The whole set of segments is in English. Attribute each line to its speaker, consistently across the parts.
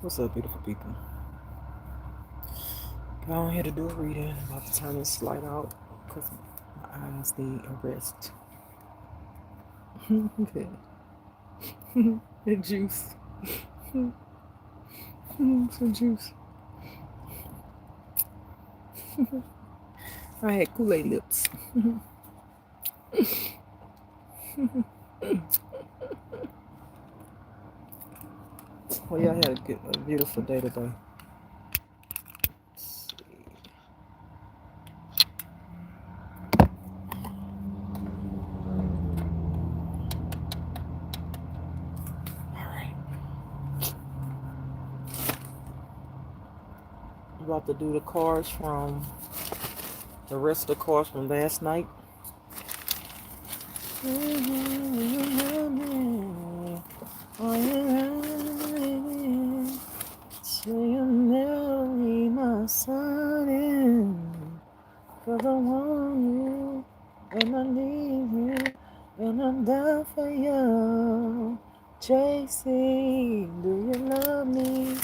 Speaker 1: What's up, beautiful people? Go on here to do a reading. I'm about to turn this light out because my eyes need a rest. Okay. The juice. Some juice. I had Kool-Aid lips. Well, y'all had a beautiful day today. Let's see. All right. I'm about to do the cards from the rest of the cards from last night. So you never leave my side in, 'cause I want you, and I need you, and I'm down for you. JC, do you love me?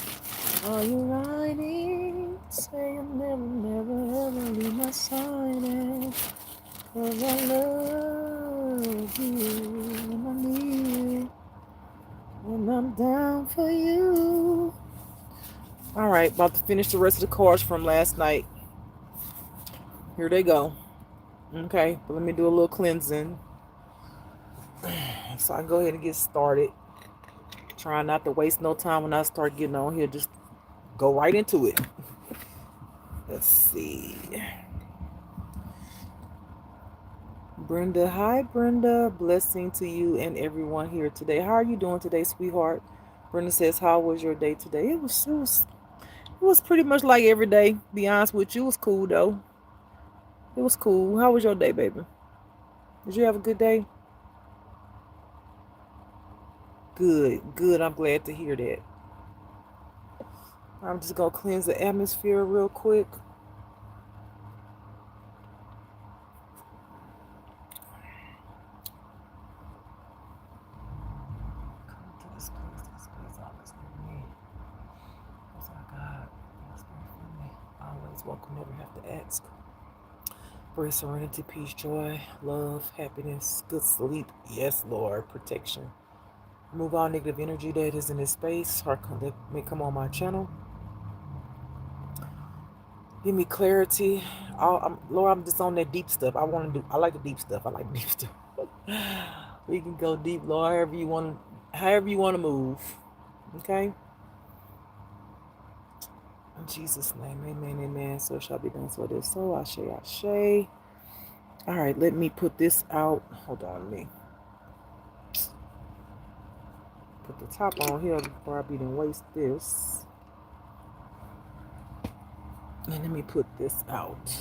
Speaker 1: Are you riding? Say you never, never, ever leave my side in, 'cause I love you, and I need you, and I'm down for you. All right, about to finish the rest of the cards from last night. Here they go. Okay, but let me do a little cleansing so I can go ahead and get started. Trying not to waste no time when I start getting on here. Just go right into it. Let's see. Brenda, hi Brenda. Blessing to you and everyone here today. How are you doing today, sweetheart? Brenda says, how was your day today? It was pretty much like every day. Be honest with you, it was cool though. It was cool. How was your day, baby? Did you have a good day? Good, good. I'm glad to hear that. I'm just gonna cleanse the atmosphere real quick. Come to this place, always near me. Most High God, bless me for me. Always welcome, never have to ask. For serenity, peace, joy, love, happiness, good sleep. Yes, Lord, protection. Remove all negative energy that is in this space or that may come on my channel. Give me clarity. Lord, I'm just on that deep stuff. I like the deep stuff. I like deep stuff. We can go deep, Lord, however you want to move. Okay? In Jesus' name, amen, amen. So it shall be done, so it is so. Ashe, ashe. All right, let me put this out. Hold on, let me put the top on here before I be done waste this. And let me put this out.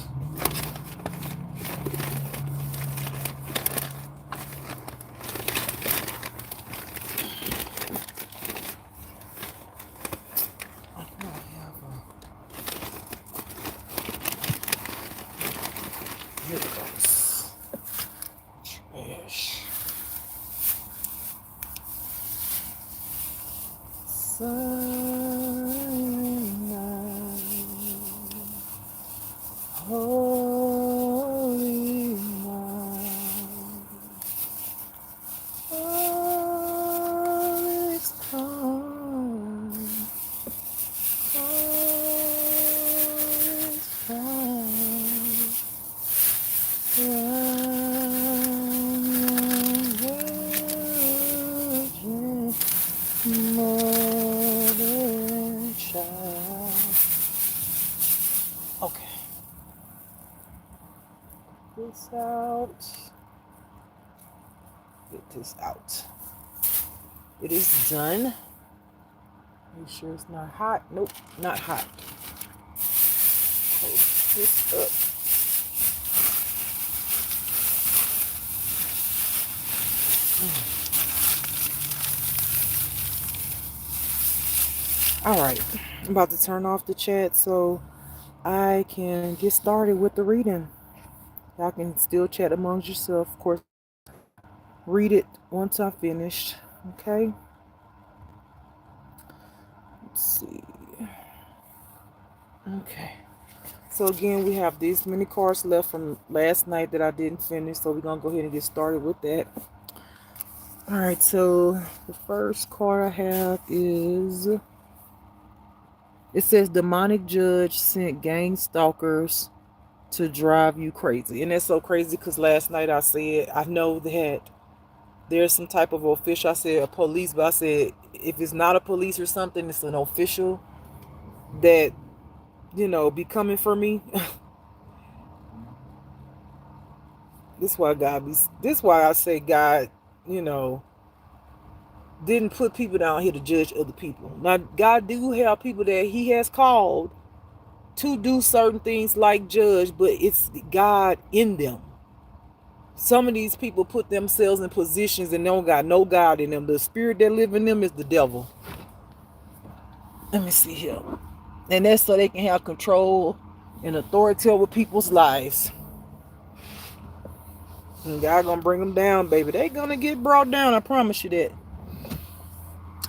Speaker 1: Here it goes. Trash. Silent night, holy night, all is calm, all is fine. Mother child. Okay. This out. Get this out. It is done. Are you sure it's not hot? Nope, not hot. Close this up. All right, I'm about to turn off the chat so I can get started with the reading. Y'all can still chat amongst yourself. Of course, read it once I'm finished. Okay. Let's see. Okay. So again, we have these many cards left from last night that I didn't finish. So we're going to go ahead and get started with that. All right. So the first card I have is, it says demonic judge sent gang stalkers to drive you crazy. And that's so crazy because last night I said, I know that there's some type of official. I said a police, but I said if it's not a police or something, it's an official that, be coming for me. This why I say God, you know, didn't put people down here to judge other people. Now God do have people that he has called to do certain things like judge, but it's God in them. Some of these people put themselves in positions and they don't got no God in them. The spirit that live in them is the devil. Let me see here. And that's so they can have control and authority over people's lives. And God gonna bring them down, baby. They gonna get brought down. I promise you that.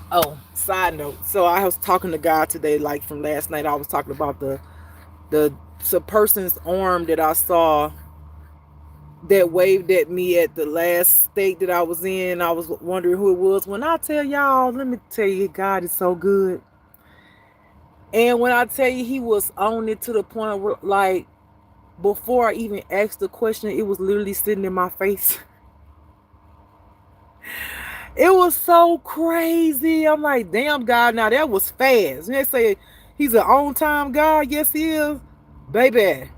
Speaker 1: Oh, side note. So I was talking to God today, like from last night. I was talking about the person's arm that I saw that waved at me at the last state that I was in. I was wondering who it was. When I tell y'all, let me tell you, God is so good. And when I tell you, he was on it to the point where, like, before I even asked the question, it was literally sitting in my face. It was so crazy. I'm like, damn, God, now that was fast. And they say he's an on-time God. Yes, he is. Baby,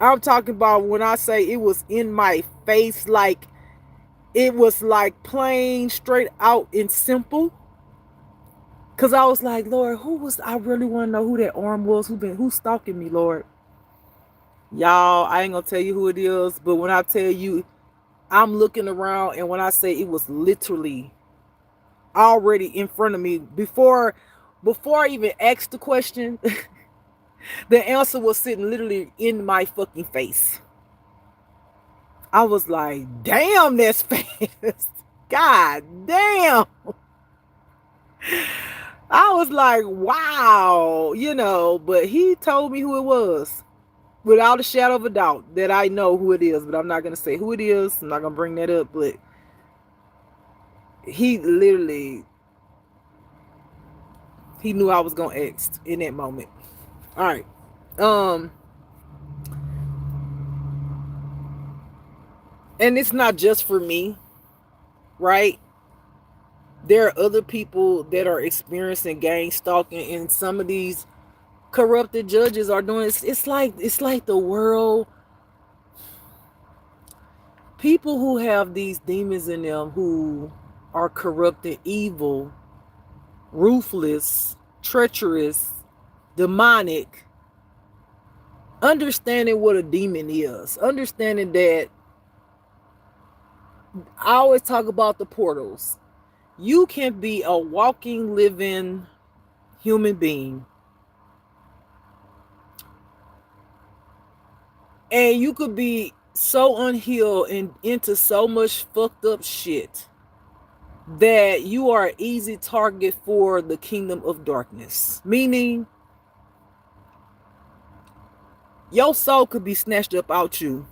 Speaker 1: I'm talking about when I say it was in my face, like it was like plain, straight out and simple. Because I was like, Lord, I really want to know who that arm was, who's stalking me, Lord. Y'all, I ain't going to tell you who it is, but when I tell you, I'm looking around, and when I say it was literally already in front of me, before I even asked the question, the answer was sitting literally in my fucking face. I was like, damn, that's fast. God damn. I was like, wow, but he told me who it was without a shadow of a doubt that I know who it is, but I'm not going to say who it is. I'm not going to bring that up, but he literally, he knew I was going to ask in that moment. All right. And it's not just for me, right? There are other people that are experiencing gang stalking, and some of these corrupted judges are doing it. It's like the world, people who have these demons in them, who are corrupted, evil, ruthless, treacherous, demonic, understanding what a demon is, understanding that, I always talk about the portals. You can be a walking, living human being, and you could be so unhealed and into so much fucked up shit that you are an easy target for the kingdom of darkness. Meaning, your soul could be snatched up out you,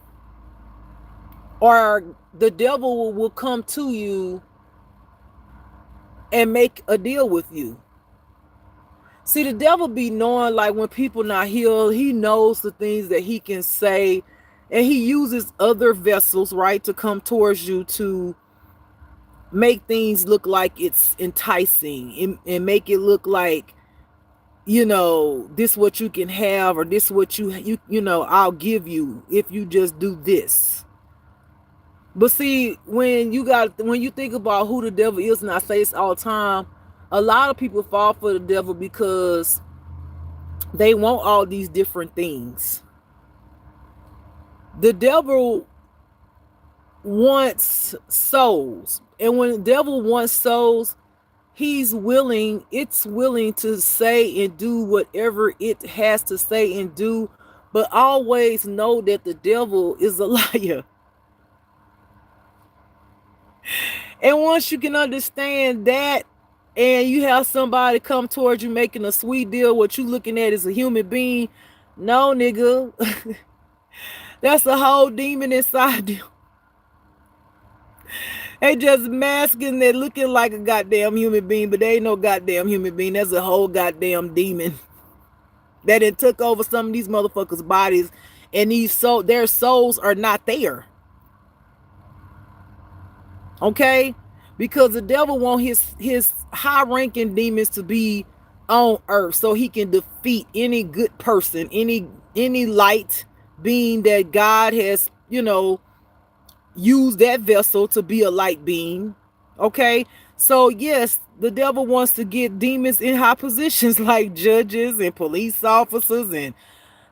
Speaker 1: or the devil will come to you and make a deal with you. See, the devil be knowing, like, when people not healed, he knows the things that he can say, and he uses other vessels, right, to come towards you to make things look like it's enticing, and make it look like, this what you can have, or this what I'll give you if you just do this. But see, when you think about who the devil is, and I say this all the time, a lot of people fall for the devil because they want all these different things. The devil wants souls. And when the devil wants souls, it's willing to say and do whatever it has to say and do. But always know that the devil is a liar. And once you can understand that, and you have somebody come towards you making a sweet deal, what you looking at is a human being. No, nigga. That's a whole demon inside you. They just masking that looking like a goddamn human being, but they ain't no goddamn human being. That's a whole goddamn demon that it took over some of these motherfuckers' bodies, and their souls are not there. Okay? Because the devil want his high ranking demons to be on earth so he can defeat any good person, any light being that God has, used that vessel to be a light being. Okay? So yes, the devil wants to get demons in high positions like judges and police officers and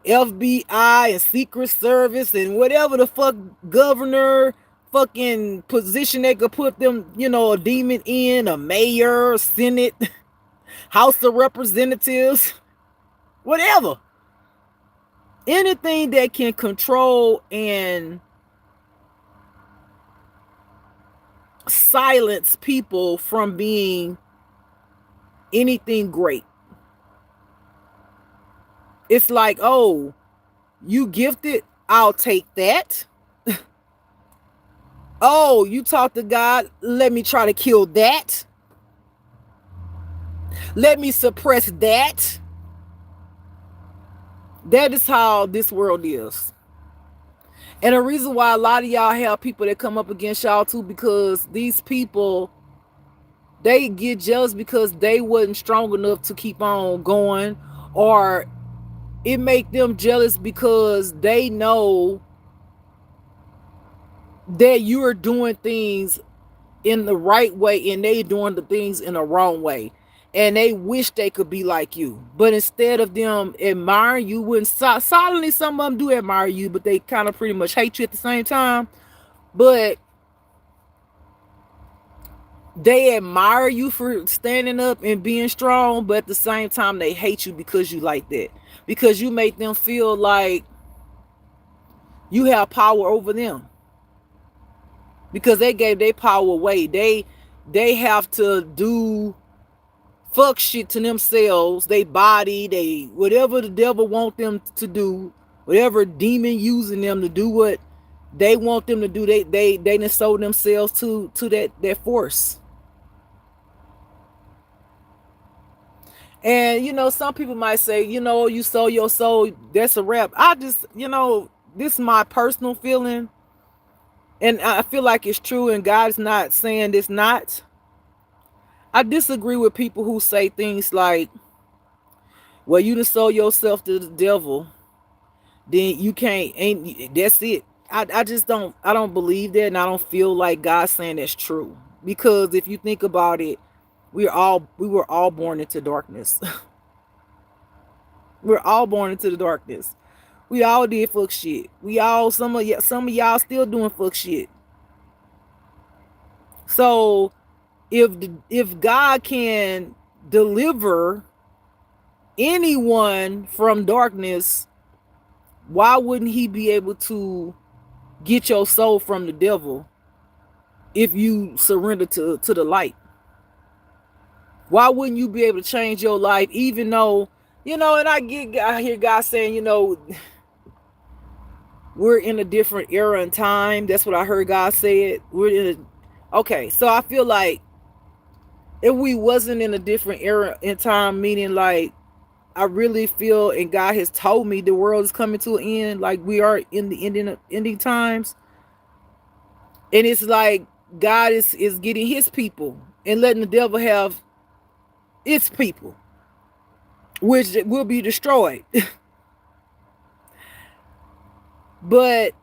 Speaker 1: FBI and Secret Service and whatever the fuck governor fucking position they could put them, a demon in, a mayor, Senate, House of Representatives, whatever. Anything that can control and silence people from being anything great. It's like, oh, you gifted, I'll take that. Oh, you talk to God, let me try to kill that. Let me suppress that. That is how this world is. And the reason why a lot of y'all have people that come up against y'all too, because these people, they get jealous because they wasn't strong enough to keep on going, or it make them jealous because they know that you're doing things in the right way and they doing the things in the wrong way, and they wish they could be like you. But instead of them admiring you, when silently some of them do admire you, but they kind of pretty much hate you at the same time. But they admire you for standing up and being strong, but at the same time they hate you because you like that, because you make them feel like you have power over them, because they gave their power away. They have to do fuck shit to themselves, they body, they whatever the devil want them to do, whatever demon using them to do what they want them to do, they done sold themselves to that force. And some people might say, you sold your soul, that's a wrap. I just, this is my personal feeling, and I feel like it's true, and God's not saying it's not. I disagree with people who say things like, well, you done sold yourself to the devil, then you can't, ain't, that's it. I just don't believe that, and I don't feel like God's saying that's true. Because if you think about it, we were all born into darkness. We're all born into the darkness. We all did fuck shit. Some of y'all still doing fuck shit. So if God can deliver anyone from darkness, why wouldn't he be able to get your soul from the devil if you surrender to the light? Why wouldn't you be able to change your life, even though, and I hear God saying, we're in a different era and time. That's what I heard God say. Okay, so I feel like if we wasn't in a different era and time, meaning like, I really feel, and God has told me the world is coming to an end, like we are in the ending times. And it's like God is getting his people and letting the devil have its people, which will be destroyed. But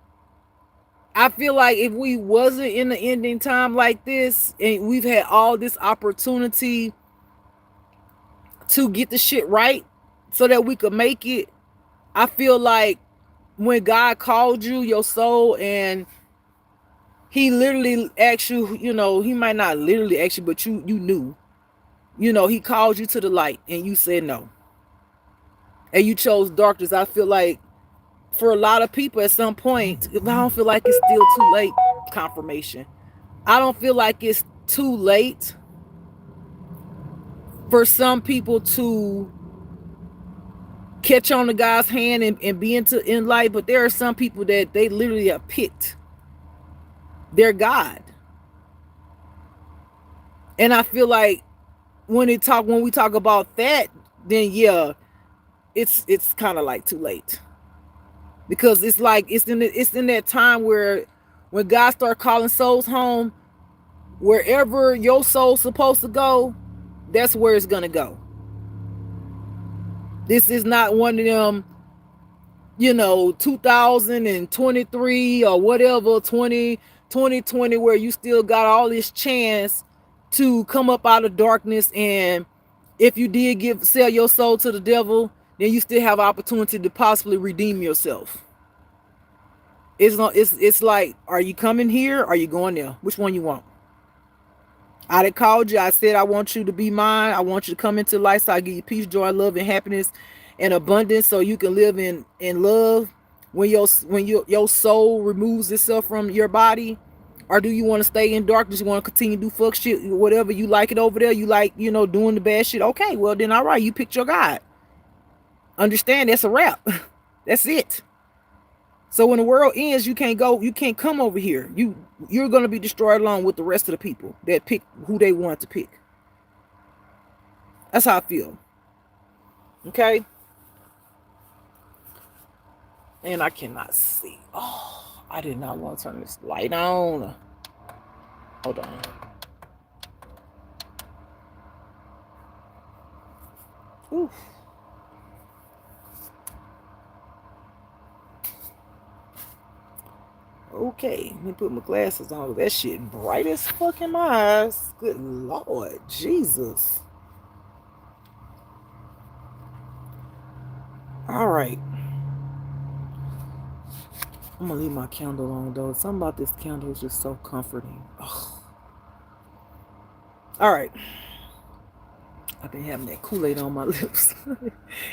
Speaker 1: I feel like if we wasn't in the ending time like this, and we've had all this opportunity to get the shit right so that we could make it, I feel like when God called you, your soul, and he literally asked you, he might not literally ask you, but you knew, he called you to the light and you said no. And you chose darkness. I feel like for a lot of people at some point, I don't feel like it's still too late. Confirmation. I don't feel like it's too late for some people to catch on to God's hand and be in life, but there are some people that they literally have picked their God. And I feel like when we talk about that, then yeah, it's kind of like too late. Because it's like it's in that time where when God starts calling souls home, wherever your soul's supposed to go, that's where it's gonna go. This is not one of them, 2023 or whatever, 2020, where you still got all this chance to come up out of darkness, and if you did sell your soul to the devil, then you still have opportunity to possibly redeem yourself. It's like, are you coming here? Or are you going there? Which one you want? I done called you. I said I want you to be mine. I want you to come into life so I give you peace, joy, love, and happiness and abundance, so you can live in love when your soul removes itself from your body. Or do you want to stay in darkness? You want to continue to do fuck shit, whatever you like it over there? You like, doing the bad shit? Okay, well then all right, you picked your God. Understand, that's a wrap. That's it. So when the world ends, you can't come over here. You're gonna be destroyed along with the rest of the people that pick who they want to pick. That's how I feel. Okay? And I cannot see. Oh, I did not want to turn this light on. Hold on. Oof. Okay, let me put my glasses on. That shit bright as fuck in my eyes. Good Lord, Jesus. All right. I'm gonna leave my candle on though. Something about this candle is just so comforting. Ugh. All right. I've been having that Kool-Aid on my lips.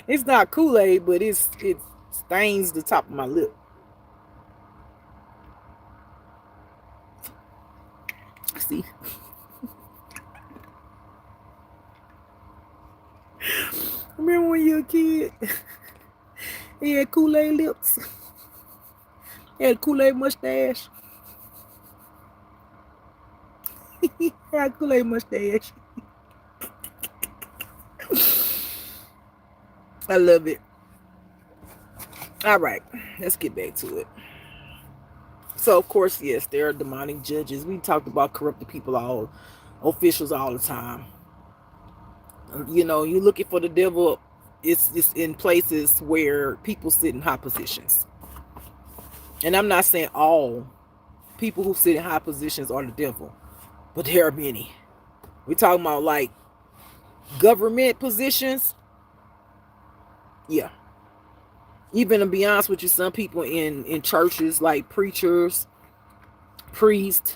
Speaker 1: It's not Kool-Aid, but it stains the top of my lip. See? Remember when you were a kid? He had Kool-Aid lips. He had a Kool-Aid mustache. He had a Kool-Aid mustache. I love it. All right, let's get back to it. So, of course, yes, there are demonic judges. We talked about corrupted people, officials all the time. You're looking for the devil. It's in places where people sit in high positions. And I'm not saying all people who sit in high positions are the devil, but there are many. We're talking about like government positions. Yeah. Even to be honest with you, some people in churches, like preachers, priests,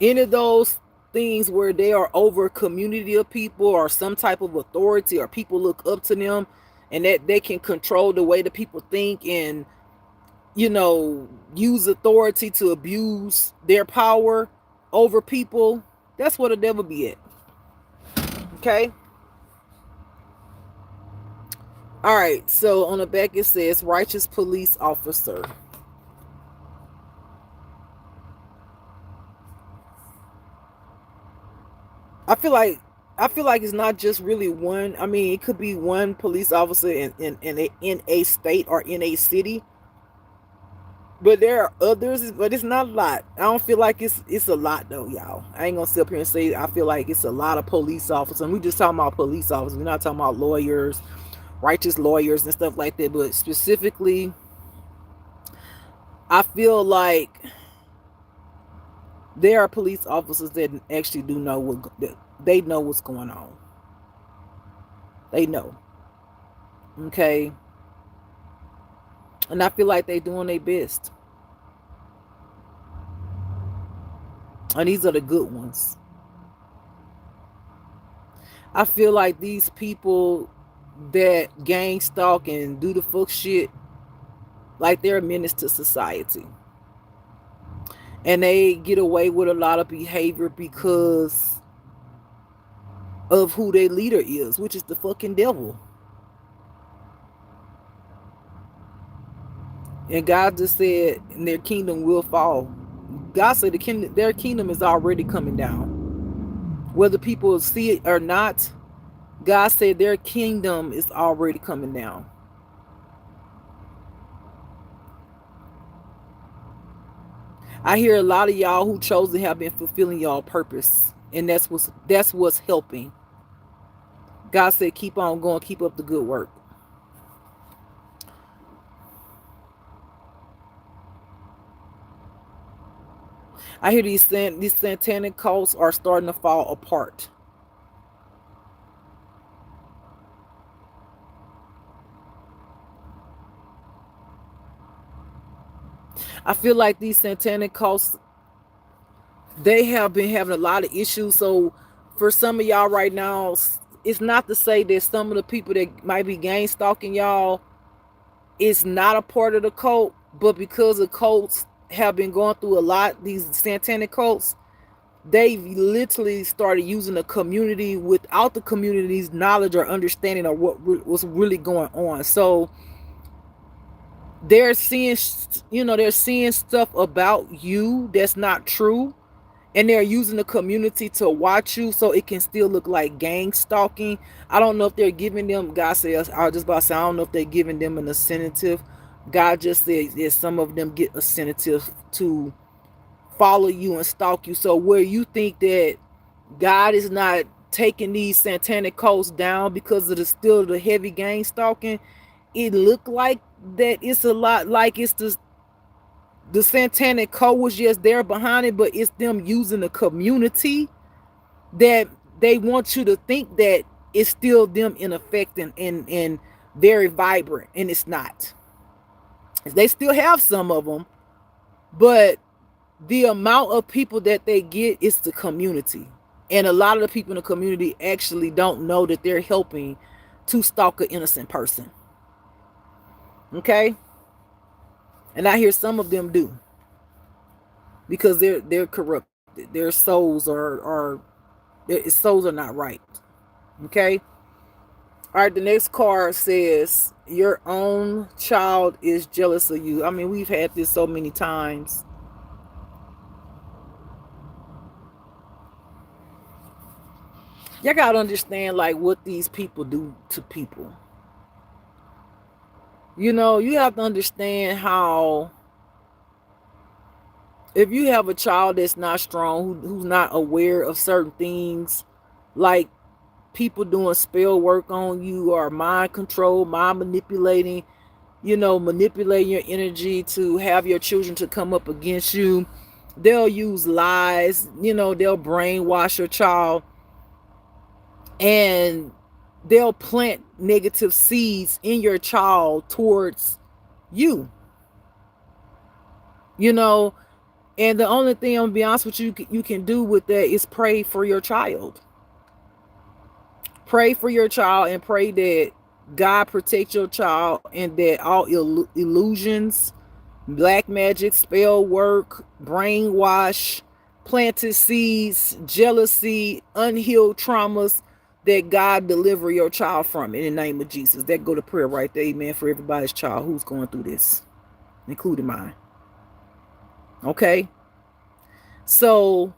Speaker 1: any of those things where they are over a community of people or some type of authority, or people look up to them and that they can control the way the people think and use authority to abuse their power over people. That's where the devil be at. Okay. All right, so on the back it says righteous police officer. I feel like it's not just really one. I mean, it could be one police officer in a state or in a city, but there are others. But it's not a lot. I don't feel like it's a lot though, y'all. I ain't gonna sit up here and say I feel like it's a lot of police officers. And we just talking about police officers. We're not talking about lawyers, righteous lawyers and stuff like that. But specifically, I feel like there are police officers that actually do know they know what's going on. They know. Okay. And I feel like they're doing their best. And these are the good ones. I feel like these people that gang stalk and do the fuck shit, like they're a menace to society. And they get away with a lot of behavior because of who their leader is, which is the fucking devil. And God just said, and their kingdom will fall. God said their kingdom is already coming down. Whether people see it or not, God said their kingdom is already coming down. I hear a lot of y'all who chose to have been fulfilling y'all purpose, and that's what's helping. God said, keep on going, keep up the good work. I hear these satanic cults are starting to fall apart. I feel like these satanic cults, they have been having a lot of issues. So for some of y'all right now, it's not to say that some of the people that might be gang stalking y'all is not a part of the cult, but because the cults have been going through a lot, these satanic cults, they literally started using the community without the community's knowledge or understanding of what was really going on. So they're seeing, they're seeing stuff about you that's not true, and they're using the community to watch you so it can still look like gang stalking. I don't know if they're giving them, God says, I was just about to say, I don't know if they're giving them an incentive. God just said that some of them get incentive to follow you and stalk you. So where you think that God is not taking these satanic cults down because of the heavy gang stalking, it looked like that it's a lot like it's the satanic cult was just there behind it, but it's them using the community that they want you to think that it's still them in effect and very vibrant, and it's not. They still have some of them, but the amount of people that they get is the community. And a lot of the people in the community actually don't know that they're helping to stalk an innocent person. Okay? And I hear some of them do. Because they're corrupted. Their souls their souls are not right. Okay? All right, the next card says your own child is jealous of you. I mean, we've had this so many times. Y'all gotta understand like what these people do to people. You have to understand how if you have a child that's not strong, who's not aware of certain things, like people doing spell work on you or mind control, mind manipulating, manipulating your energy to have your children to come up against you. They'll use lies, they'll brainwash your child, and they'll plant negative seeds in your child towards you. And the only thing, I'm gonna be honest with you, you can do with that is pray for your child. Pray for your child and pray that God protect your child and that all illusions, black magic, spell work, brainwash, planted seeds, jealousy, unhealed traumas, that God deliver your child from in the name of Jesus. That go to prayer right there, amen, for everybody's child who's going through this, including mine. Okay? So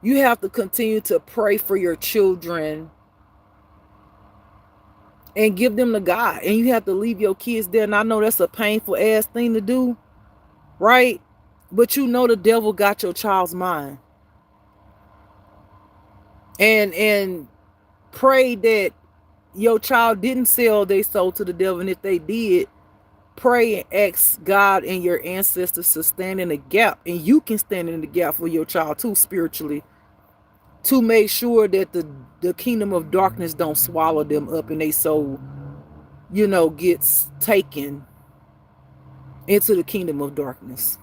Speaker 1: you have to continue to pray for your children and give them to God. And you have to leave your kids there. And I know that's a painful ass thing to do, right? But the devil got your child's mind. And pray that your child didn't sell their soul to the devil. And if they did, pray and ask God and your ancestors to stand in the gap. And you can stand in the gap for your child too, spiritually, to make sure that the kingdom of darkness don't swallow them up and they soul, gets taken into the kingdom of darkness.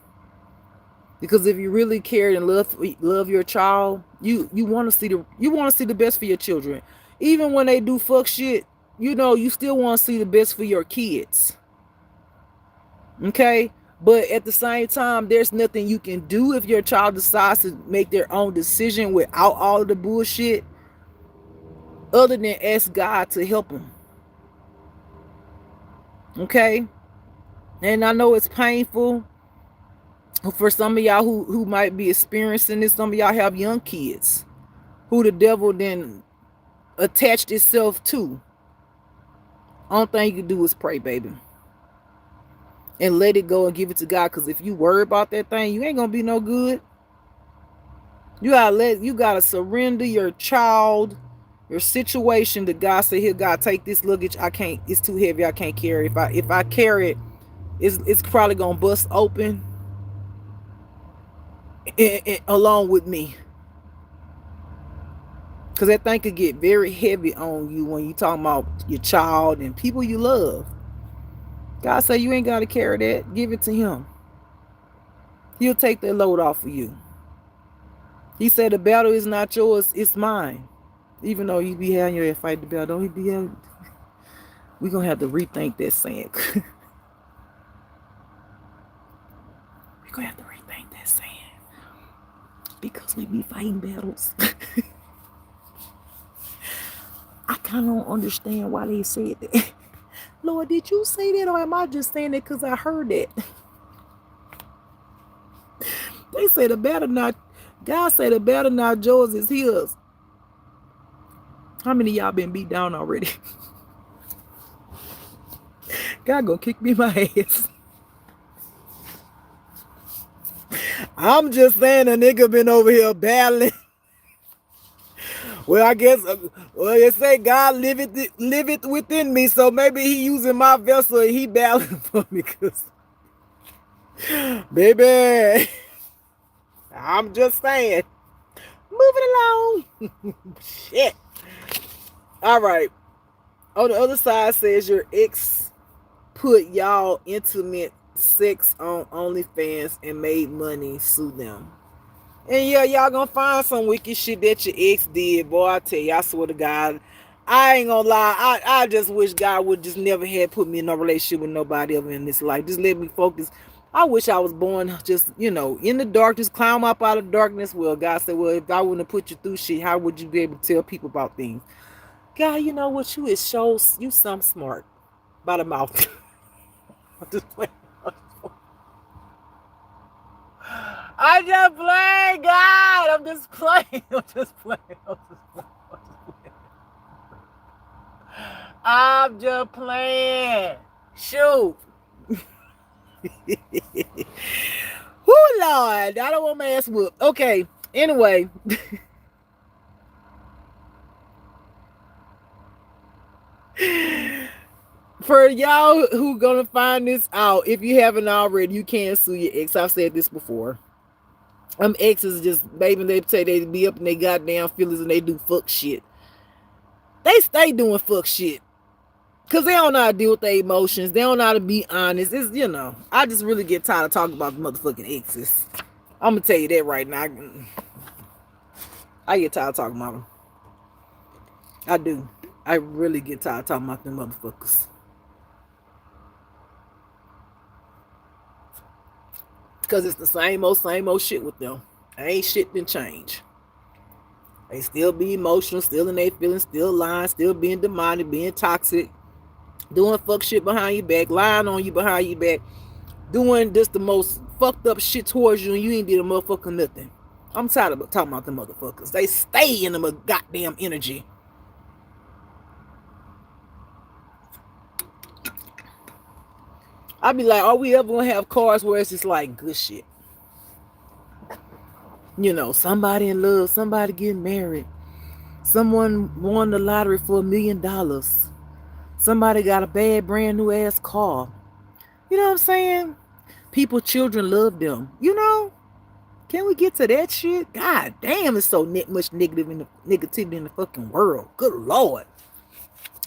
Speaker 1: Because if you really care and love your child, you want to see the best for your children. Even when they do fuck shit, you still want to see the best for your kids. Okay? But at the same time, there's nothing you can do if your child decides to make their own decision without all of the bullshit. other than ask God to help them. Okay? And I know it's painful for some of y'all who might be experiencing this. Some of y'all have young kids who the devil then attached itself to. Only thing you can do is pray, baby. And let it go and give it to God. Because if you worry about that thing, you ain't gonna be no good. You gotta surrender your child, your situation to God. Say, here, God, take this luggage. I can't, it's too heavy, I can't carry it. If I carry it, it's probably gonna bust open along with me. Because that thing could get very heavy on you when you talking about your child and people you love. God say you ain't got to carry that. Give it to him. He'll take that load off of you. He said the battle is not yours, it's mine. Even though you be having your fight the battle, don't he be having... We're going to have to rethink that saying. We're going to have to rethink that saying. Because we be fighting battles. I kind of don't understand why they said that. Lord, did you say that, or am I just saying that because I heard that? They say the battle not, God said the battle not yours, it's his. How many of y'all been beat down already? God gonna kick me in my ass. I'm just saying a nigga been over here battling. Well, I guess, well, they say God liveth within me, so maybe he using my vessel and he battling for me, because, baby, I'm just saying. Moving along. Shit. All right. On the other side says your ex put y'all intimate sex on OnlyFans and made money. Sue them. And yeah, y'all gonna find some wicked shit that your ex did. Boy, I tell you, I swear to God, I ain't gonna lie. I just wish God would just never had put me in a relationship with nobody ever in this life. Just let me focus. I wish I was born just, in the darkness, climb up out of darkness. Well, God said, well, if I wouldn't have put you through shit, how would you be able to tell people about things? God, you know what? You is so, you some smart by the mouth. I'm just playing. I just playing, God. I'm just playing. I'm just playing. I'm just playing. Shoot. Oh, Lord. I don't want my ass whooped. Okay. Anyway. For y'all who gonna find this out, if you haven't already, you can sue your ex. I've said this before. Exes just, baby, they say they be up in their goddamn feelings and they do fuck shit. They stay doing fuck shit. Because they don't know how to deal with their emotions. They don't know how to be honest. It's, I just really get tired of talking about the motherfucking exes. I'm going to tell you that right now. I get tired of talking about them. I do. I really get tired of talking about them motherfuckers. Because it's the same old shit with them. Ain't shit been changed. They still be emotional, still in their feelings, still lying, still being demonic, being toxic, doing fuck shit behind your back, lying on you behind your back, doing just the most fucked up shit towards you, and you ain't did a motherfucker nothing. I'm tired of talking about the motherfuckers. They stay in them goddamn energy. I be like, are we ever gonna have cars where it's just like good shit? Somebody in love, somebody getting married, someone won the lottery for $1 million. Somebody got a bad brand new ass car. You know what I'm saying? People, children love them. Can we get to that shit? God damn, it's so much negativity in the fucking world. Good Lord.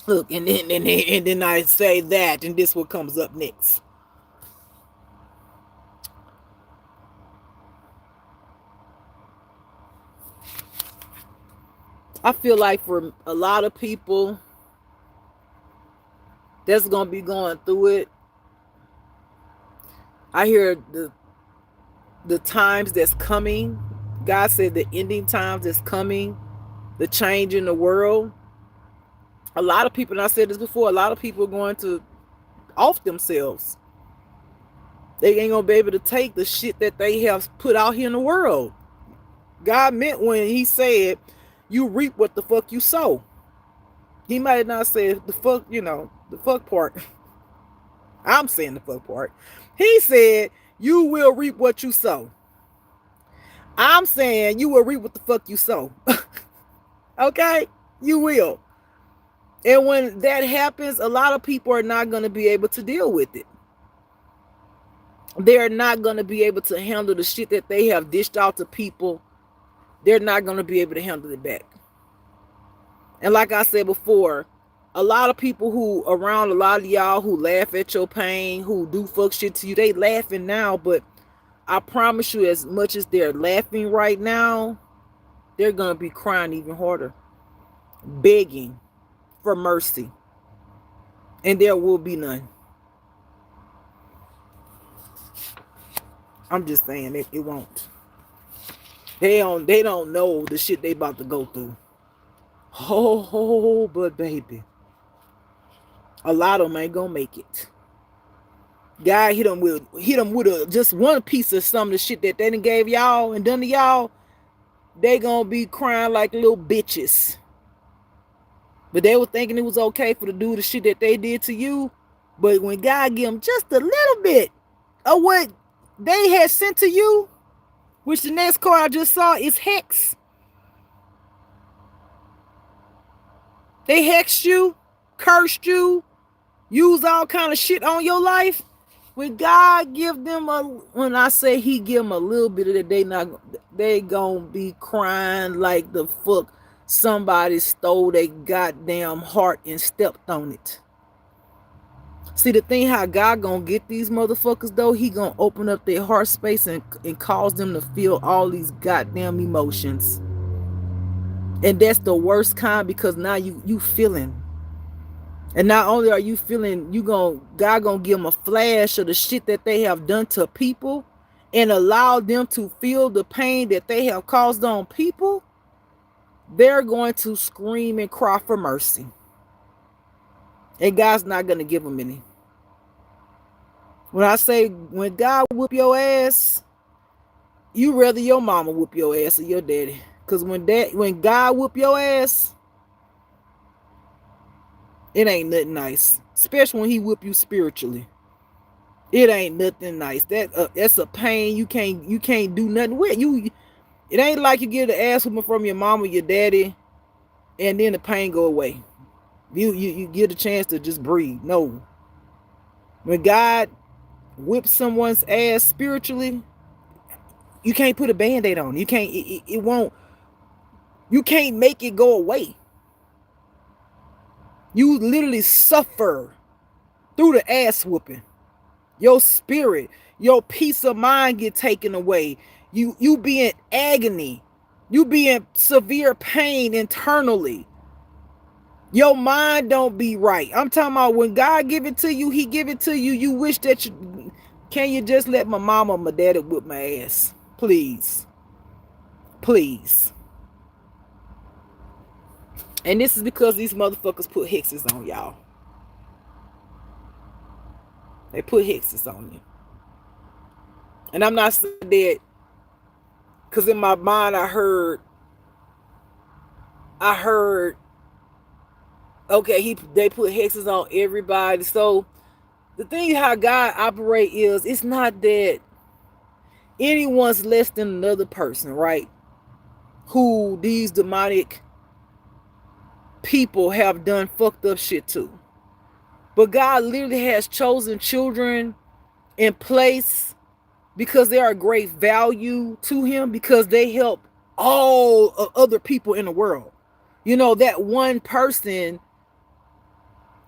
Speaker 1: Look, and then I say that, and this what comes up next. I feel like for a lot of people that's gonna be going through it, I hear the times that's coming. God said the ending times that's coming, the change in the world. A lot of people, and I said this before, a lot of people are going to off themselves. They ain't gonna be able to take the shit that they have put out here in the world. God meant when he said, you reap what the fuck you sow. He might not say the fuck, the fuck part. I'm saying the fuck part. He said, you will reap what you sow. I'm saying you will reap what the fuck you sow. Okay? You will. And when that happens, a lot of people are not going to be able to deal with it. They're not going to be able to handle the shit that they have dished out to people. They're not going to be able to handle it back. And like I said before, a lot of people who around a lot of y'all who laugh at your pain, who do fuck shit to you, they laughing now, but I promise you, as much as they're laughing right now, they're going to be crying even harder, begging for mercy. And there will be none. I'm just saying it won't. They don't know the shit they about to go through. Oh, but baby, a lot of them ain't gonna make it. God hit them with just one piece of some of the shit that they done gave y'all and done to y'all. They gonna be crying like little bitches. But they were thinking it was okay for to do the shit that they did to you. But when God give them just a little bit of what they had sent to you, which the next card I just saw is hex. They hexed you, cursed you, used all kind of shit on your life. When God give them when I say he give them a little bit of that, they gonna be crying like the fuck somebody stole their goddamn heart and stepped on it. See, the thing how God gonna get these motherfuckers though, he gonna open up their heart space and cause them to feel all these goddamn emotions. And that's the worst kind, because now you feeling. And not only are you feeling, God gonna give them a flash of the shit that they have done to people and allow them to feel the pain that they have caused on people. They're going to scream and cry for mercy. And God's not gonna give them any. When I say when God whoop your ass, you rather your mama whoop your ass or your daddy. Because when God whoop your ass, it ain't nothing nice. Especially when he whoop you spiritually. It ain't nothing nice. That's a pain you can't do nothing with. It ain't like you get the ass whooping from your mama or your daddy and then the pain go away. You get a chance to just breathe. No. When God whips someone's ass spiritually, you can't put a band-aid on. You can't, it won't, you can't make it go away. You literally suffer through the ass whooping. Your spirit, your peace of mind get taken away. You be in agony. You be in severe pain internally. Your mind don't be right. I'm talking about when God give it to you, he give it to you. You wish that can you just let my mama or my daddy whip my ass? Please. Please. And this is because these motherfuckers put hexes on y'all. They put hexes on you. And I'm not saying that because in my mind I heard, okay, they put hexes on everybody. So the thing how God operate is, it's not that anyone's less than another person, right? Who these demonic people have done fucked up shit to. But God literally has chosen children in place because they are great value to him, because they help all other people in the world. You know, that one person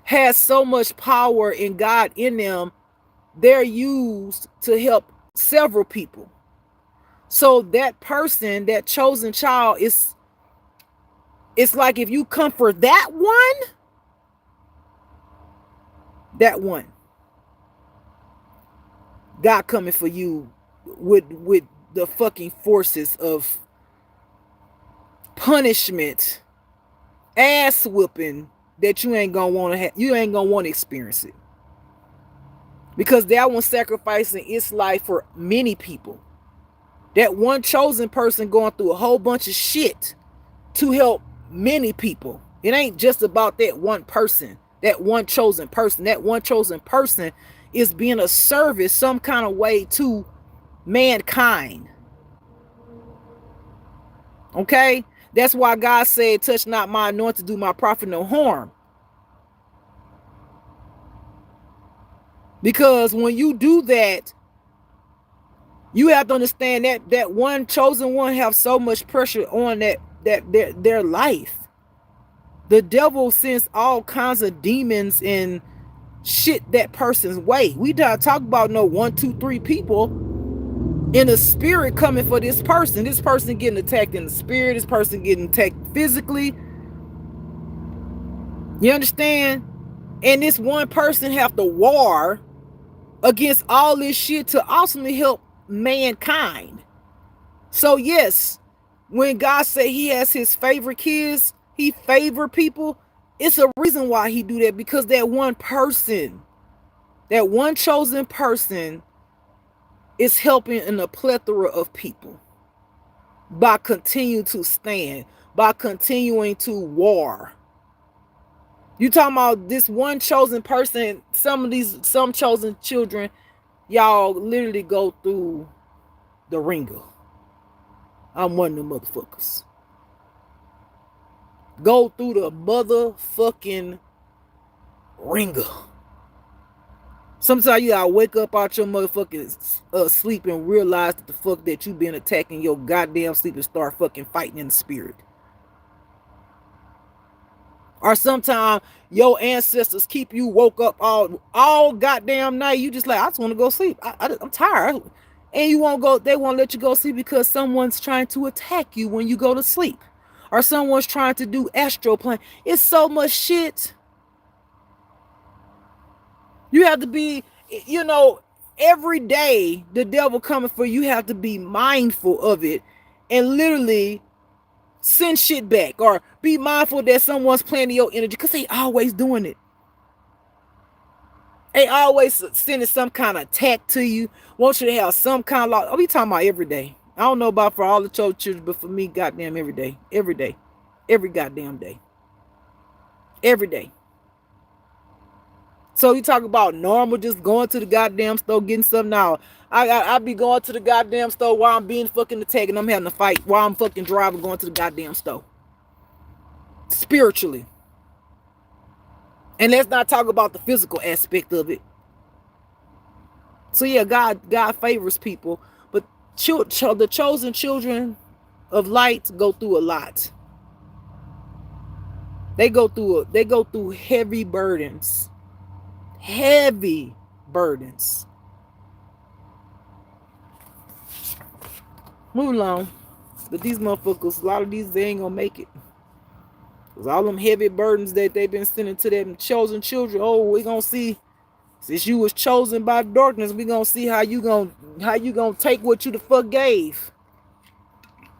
Speaker 1: has so much power in God in them, they're used to help several people. So that person, that chosen child, it's like if you come for that one, God coming for you with the fucking forces of punishment, ass whooping, that you ain't gonna want to have, you ain't gonna want to experience it. Because that one sacrificing its life for many people. That one chosen person going through a whole bunch of shit to help many people. It ain't just about that one person, that one chosen person. That one chosen person is being a service some kind of way to mankind. Okay? That's why God said, touch not my anointed, do my prophet no harm. Because when you do that, you have to understand that that one chosen one have so much pressure on their life. The devil sends all kinds of demons and shit that person's way. We not talk about no 1, 2, 3 people in the spirit coming for this person. This person getting attacked in the spirit. This person getting attacked physically. You understand? And this one person have to war against all this shit to ultimately help mankind. So yes, when God said he has his favorite kids, he favor people, it's a reason why he do that, because that one person, that one chosen person is helping in a plethora of people by continuing to stand, by continuing to war. You talking about this one chosen person, some chosen children, y'all literally go through the ringer. I'm one of them motherfuckers. Go through the motherfucking ringer. Sometimes you gotta wake up out your motherfucking sleep and realize that the fuck that you been attacking your goddamn sleep and start fucking fighting in the spirit. Or sometimes your ancestors keep you woke up all goddamn night. You just like, I just want to go sleep. I'm tired. And you won't go, they won't let you go sleep because someone's trying to attack you when you go to sleep. Or someone's trying to do astral plane. It's so much shit. You have to be, you know, every day the devil coming for you, have to be mindful of it and literally send shit back, or be mindful that someone's playing your energy, because they always doing it. They always sending some kind of attack to you, want you to have some kind of law. Oh, we talking about every day. I don't know about for all the children, but for me, goddamn, every day. Every day. Every goddamn day. Every day. So you talk about normal, just going to the goddamn store, getting something now. I be going to the goddamn store while I'm being fucking attacked and I'm having a fight while I'm fucking driving going to the goddamn store. Spiritually. And let's not talk about the physical aspect of it. So yeah, God favors people, but the chosen children of light go through a lot. They go through heavy burdens. Heavy burdens. Move along. But these motherfuckers, a lot of these, they ain't gonna make it. Because all them heavy burdens that they've been sending to them chosen children. Oh, we gonna see, since you was chosen by darkness, we gonna see how you gonna take what you the fuck gave.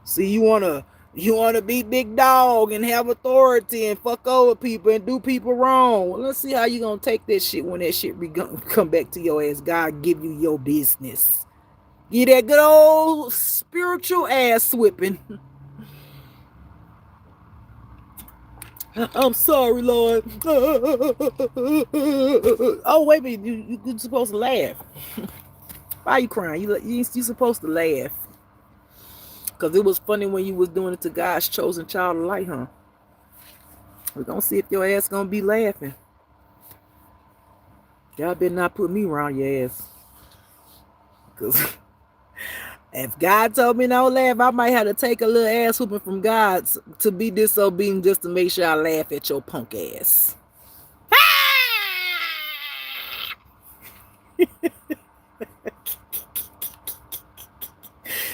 Speaker 1: See, you wanna be big dog and have authority and fuck over people and do people wrong. Well, let's see how you gonna take that shit when that shit come back to your ass. God give you your business. Get that good old spiritual ass whipping. I'm sorry, Lord. Oh, wait a minute. You're supposed to laugh. Why are you crying? You supposed to laugh. Because it was funny when you was doing it to God's chosen child of light, huh? We're going to see if your ass going to be laughing. Y'all better not put me around your ass. Because if God told me not to laugh, I might have to take a little ass whooping from God to be disobedient just to make sure I laugh at your punk ass.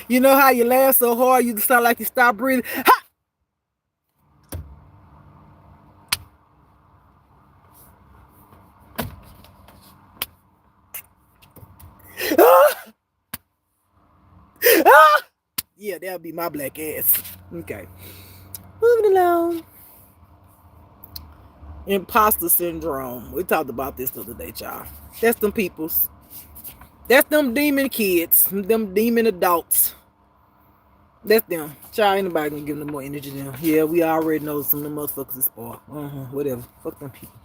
Speaker 1: You know how you laugh so hard you sound like you stop breathing? Ha! Yeah, that'll be my black ass. Okay. Moving along. Imposter syndrome. We talked about this the other day, y'all. That's them peoples. That's them demon kids. Them demon adults. That's them. Child, ain't nobody gonna give them more energy than them. Yeah, we already know some of them motherfuckers is spoiled. Whatever. Fuck them people.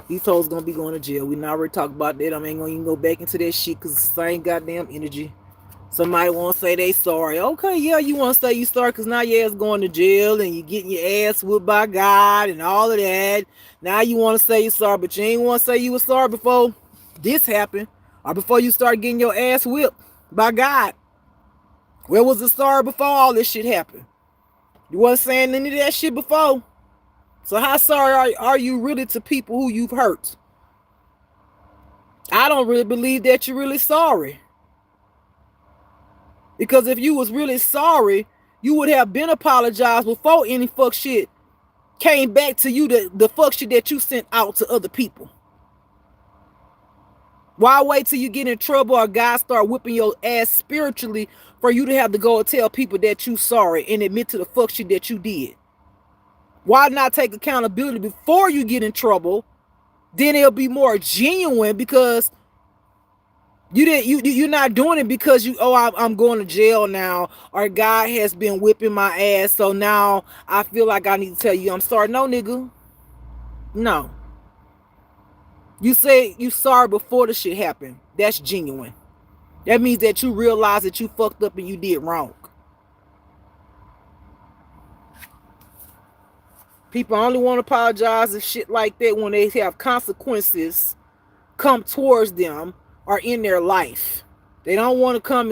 Speaker 1: These hoes gonna be going to jail. We already talked about that. I ain't gonna even go back into that shit because it's the same goddamn energy. Somebody want to say they sorry. Okay, yeah, you want to say you sorry because now your ass going to jail and you getting your ass whooped by God and all of that. Now you want to say you sorry, but you ain't want to say you were sorry before this happened or before you start getting your ass whipped by God. Where was the sorry before all this shit happened? You wasn't saying any of that shit before. So how sorry are you really to people who you've hurt? I don't really believe that you're really sorry. Because if you was really sorry, you would have been apologized before any fuck shit came back to you, the fuck shit that you sent out to other people. Why wait till you get in trouble or God start whipping your ass spiritually for you to have to go and tell people that you sorry and admit to the fuck shit that you did? Why not take accountability before you get in trouble? Then it'll be more genuine because you're not doing it because I'm going to jail now or God has been whipping my ass, so now I feel like I need to tell you I'm sorry. No, nigga. No. You say you sorry before the shit happened. That's genuine. That means that you realize that you fucked up and you did wrong. People only want to apologize and shit like that when they have consequences come towards them or in their life. They don't want to come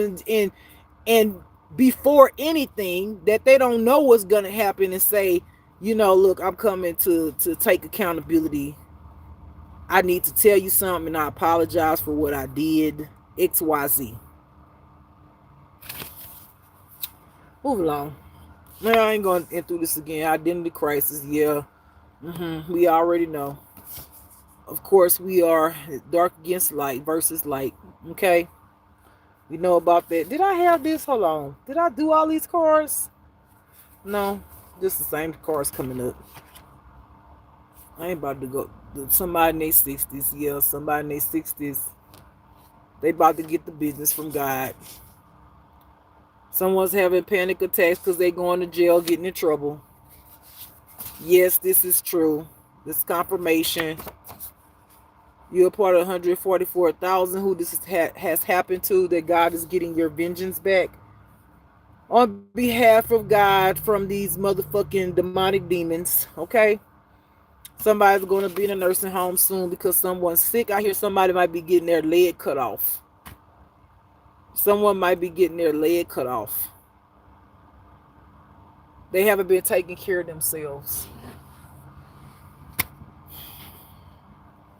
Speaker 1: and before anything that they don't know what's going to happen and say, look, I'm coming to take accountability. I need to tell you something and I apologize for what I did. XYZ. Move along. Man, I ain't going through this again. Identity crisis. Yeah. We already know. Of course, we are dark against light versus light. Okay. We know about that. Did I have this? Hold on. Did I do all these cards? No. Just the same cards coming up. I ain't about to go. Somebody in their 60s. Yeah, somebody in their 60s. They about to get the business from God. Someone's having panic attacks because they going to jail, getting in trouble. Yes, this is true. This is confirmation. You're a part of 144,000 who this has happened to, that God is getting your vengeance back on behalf of God from these motherfucking demonic demons. Okay? Somebody's going to be in a nursing home soon because someone's sick. I hear somebody might be getting their leg cut off. Someone might be getting their leg cut off. They haven't been taking care of themselves.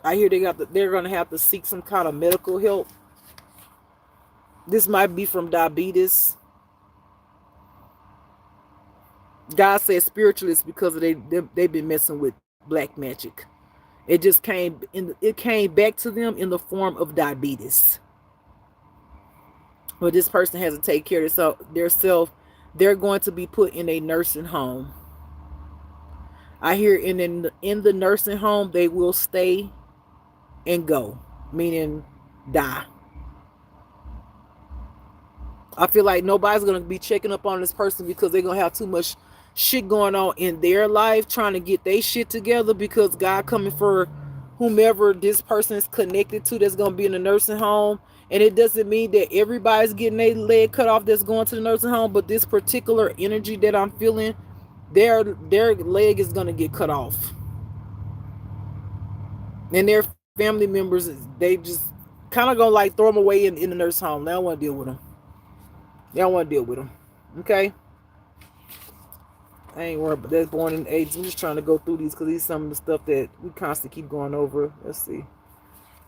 Speaker 1: I hear they're going to have to seek some kind of medical help. This might be from diabetes. God says spiritualists because they've been messing with black magic. It just came back to them in the form of diabetes. But this person has to take care of themselves. They're going to be put in a nursing home. I hear in the nursing home they will stay and go, meaning die. I feel like nobody's going to be checking up on this person because they're going to have too much shit going on in their life, trying to get their shit together, because God coming for whomever this person is connected to that's going to be in the nursing home. And it doesn't mean that everybody's getting their leg cut off that's going to the nursing home, but this particular energy that I'm feeling, their leg is going to get cut off. And their family members, they just kind of going to like throw them away in the nursing home. They don't want to deal with them. They don't want to deal with them. Okay? I ain't worried about that. Born in '80s. I'm just trying to go through these because these are some of the stuff that we constantly keep going over. Let's see.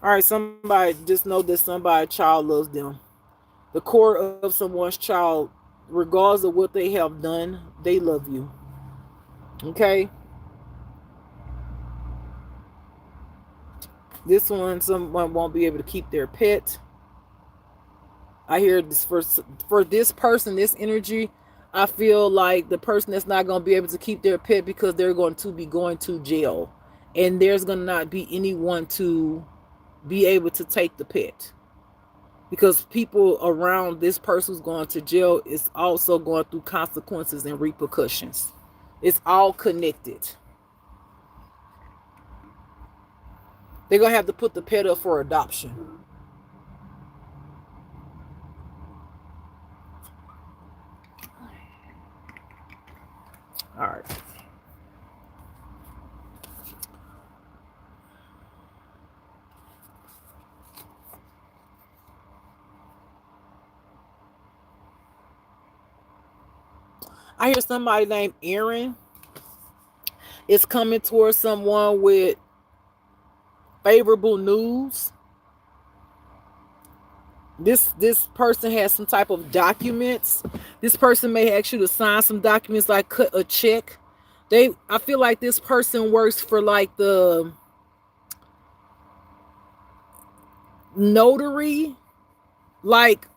Speaker 1: All right, somebody just know that somebody's child loves them. The core of someone's child, regardless of what they have done, they love you. Okay? This one, someone won't be able to keep their pet. I hear this for this person, this energy, I feel like the person that's not going to be able to keep their pet because they're going to be going to jail. and there's going to not be anyone to be able to take the pet, because people around this person who's going to jail is also going through consequences and repercussions. It's all connected. They're going to have to put the pet up for adoption. All right. I hear somebody named Aaron is coming towards someone with favorable news. This person has some type of documents. This person may ask you to sign some documents, like cut a check. I feel like this person works for like the notary, like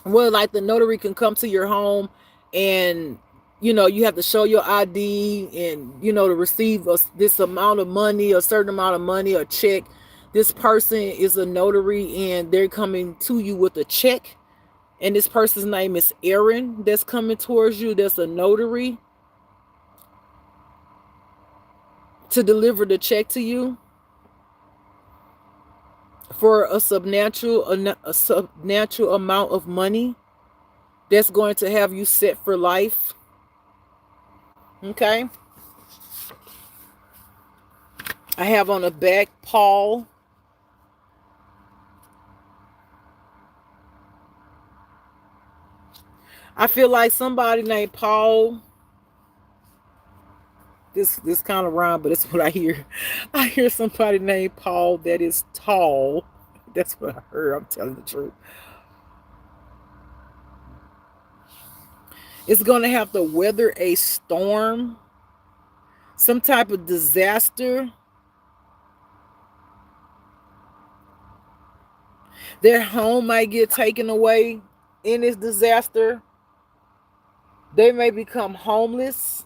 Speaker 1: the notary can come to your home, and you have to show your ID, and to receive this amount of money, a certain amount of money, a check. This person is a notary, and they're coming to you with a check, and this person's name is Aaron that's coming towards you. That's a notary to deliver the check to you for a substantial amount of money that's going to have you set for life. Okay. I have on the back Paul. I feel like somebody named Paul. This kind of rhyme, but it's what I hear. I hear somebody named Paul that is tall. That's what I heard. I'm telling the truth. It's going to have to weather a storm, some type of disaster. Their home might get taken away in this disaster. They may become homeless.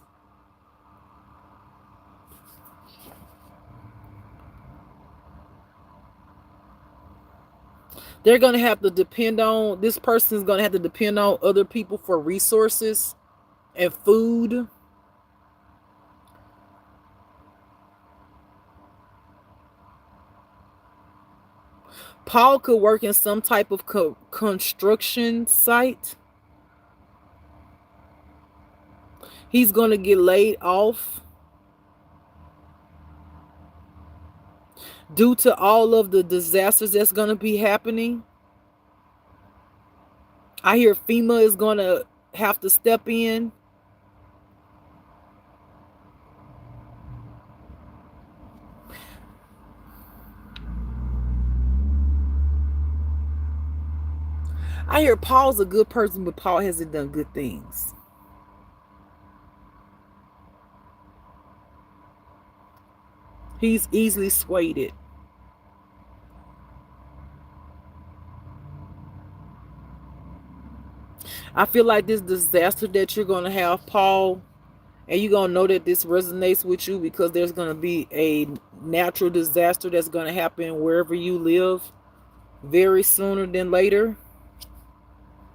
Speaker 1: They're going to have to depend on, this person is going to have to depend on other people for resources and food. Paul could work in some type of construction site. He's going to get laid off due to all of the disasters that's going to be happening. I hear FEMA is going to have to step in. I hear Paul's a good person, but Paul hasn't done good things. He's easily swayed. I feel like this disaster that you're going to have, Paul, and you're going to know that this resonates with you, because there's going to be a natural disaster that's going to happen wherever you live very sooner than later,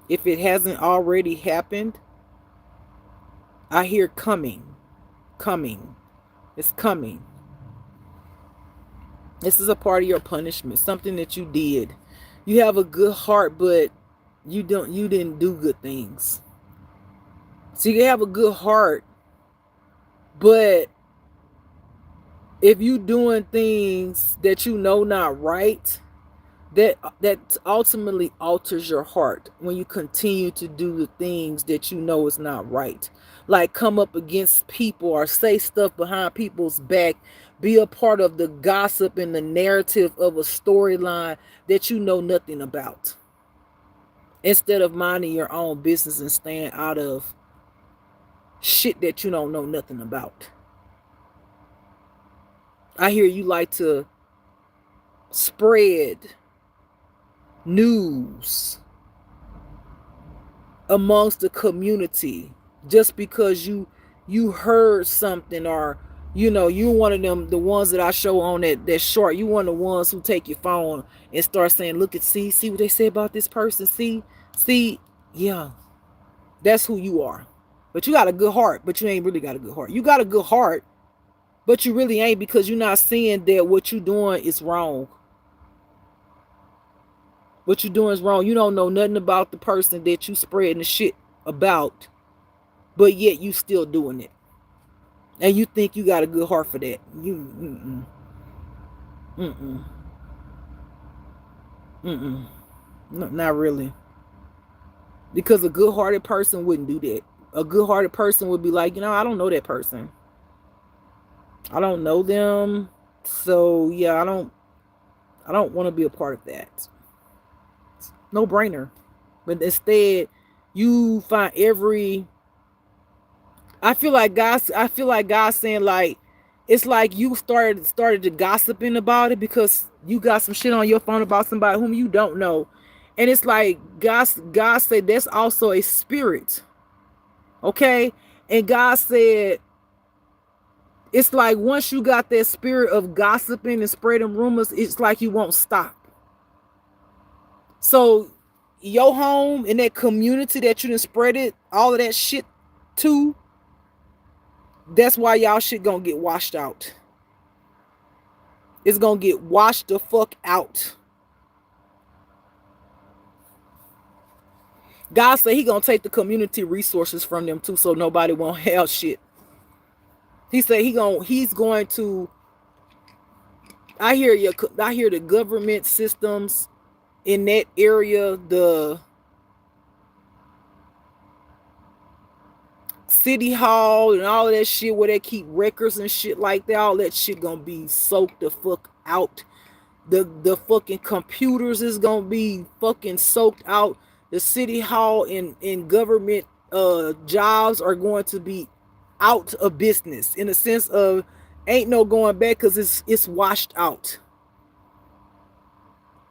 Speaker 1: if it hasn't already happened. I hear coming. It's coming. This is a part of your punishment, something that you did. You have a good heart, but you didn't do good things. So you have a good heart, but if you doing things that not right, that ultimately alters your heart when you continue to do the things that is not right. Like come up against people or say stuff behind people's back, be a part of the gossip and the narrative of a storyline that you know nothing about, instead of minding your own business and staying out of shit that you don't know nothing about. I hear you like to spread news amongst the community just because you heard something, or You know, you one of them, the ones that I show on that short. You one of the ones who take your phone and start saying, "Look at see what they say about this person. See, yeah, that's who you are." But you got a good heart, but you ain't really got a good heart. You got a good heart, but you really ain't, because you're not seeing that what you doing is wrong. What you doing is wrong. You don't know nothing about the person that you spreading the shit about, but yet you still doing it, and you think you got a good heart for that. You, mm-mm, mm-mm. No, not really. Because a good-hearted person wouldn't do that. A good-hearted person would be like, I don't know that person. I don't know them. So yeah, I don't want to be a part of that. No brainer. But instead, you find every I feel like God saying, like, it's like you started to gossiping about it because you got some shit on your phone about somebody whom you don't know. And it's like God said that's also a spirit. Okay? And God said it's like once you got that spirit of gossiping and spreading rumors, it's like you won't stop. So your home and that community that you done spread it, all of that shit to, that's why y'all shit gonna get washed out. It's gonna get washed the fuck out. God said he gonna take the community resources from them too, so nobody won't have shit. He said he's going to. I hear the government systems in that area, the city hall and all of that shit where they keep records and shit like that. All that shit gonna be soaked the fuck out. The fucking computers is gonna be fucking soaked out. The city hall and government jobs are going to be out of business, in the sense of ain't no going back, because it's washed out.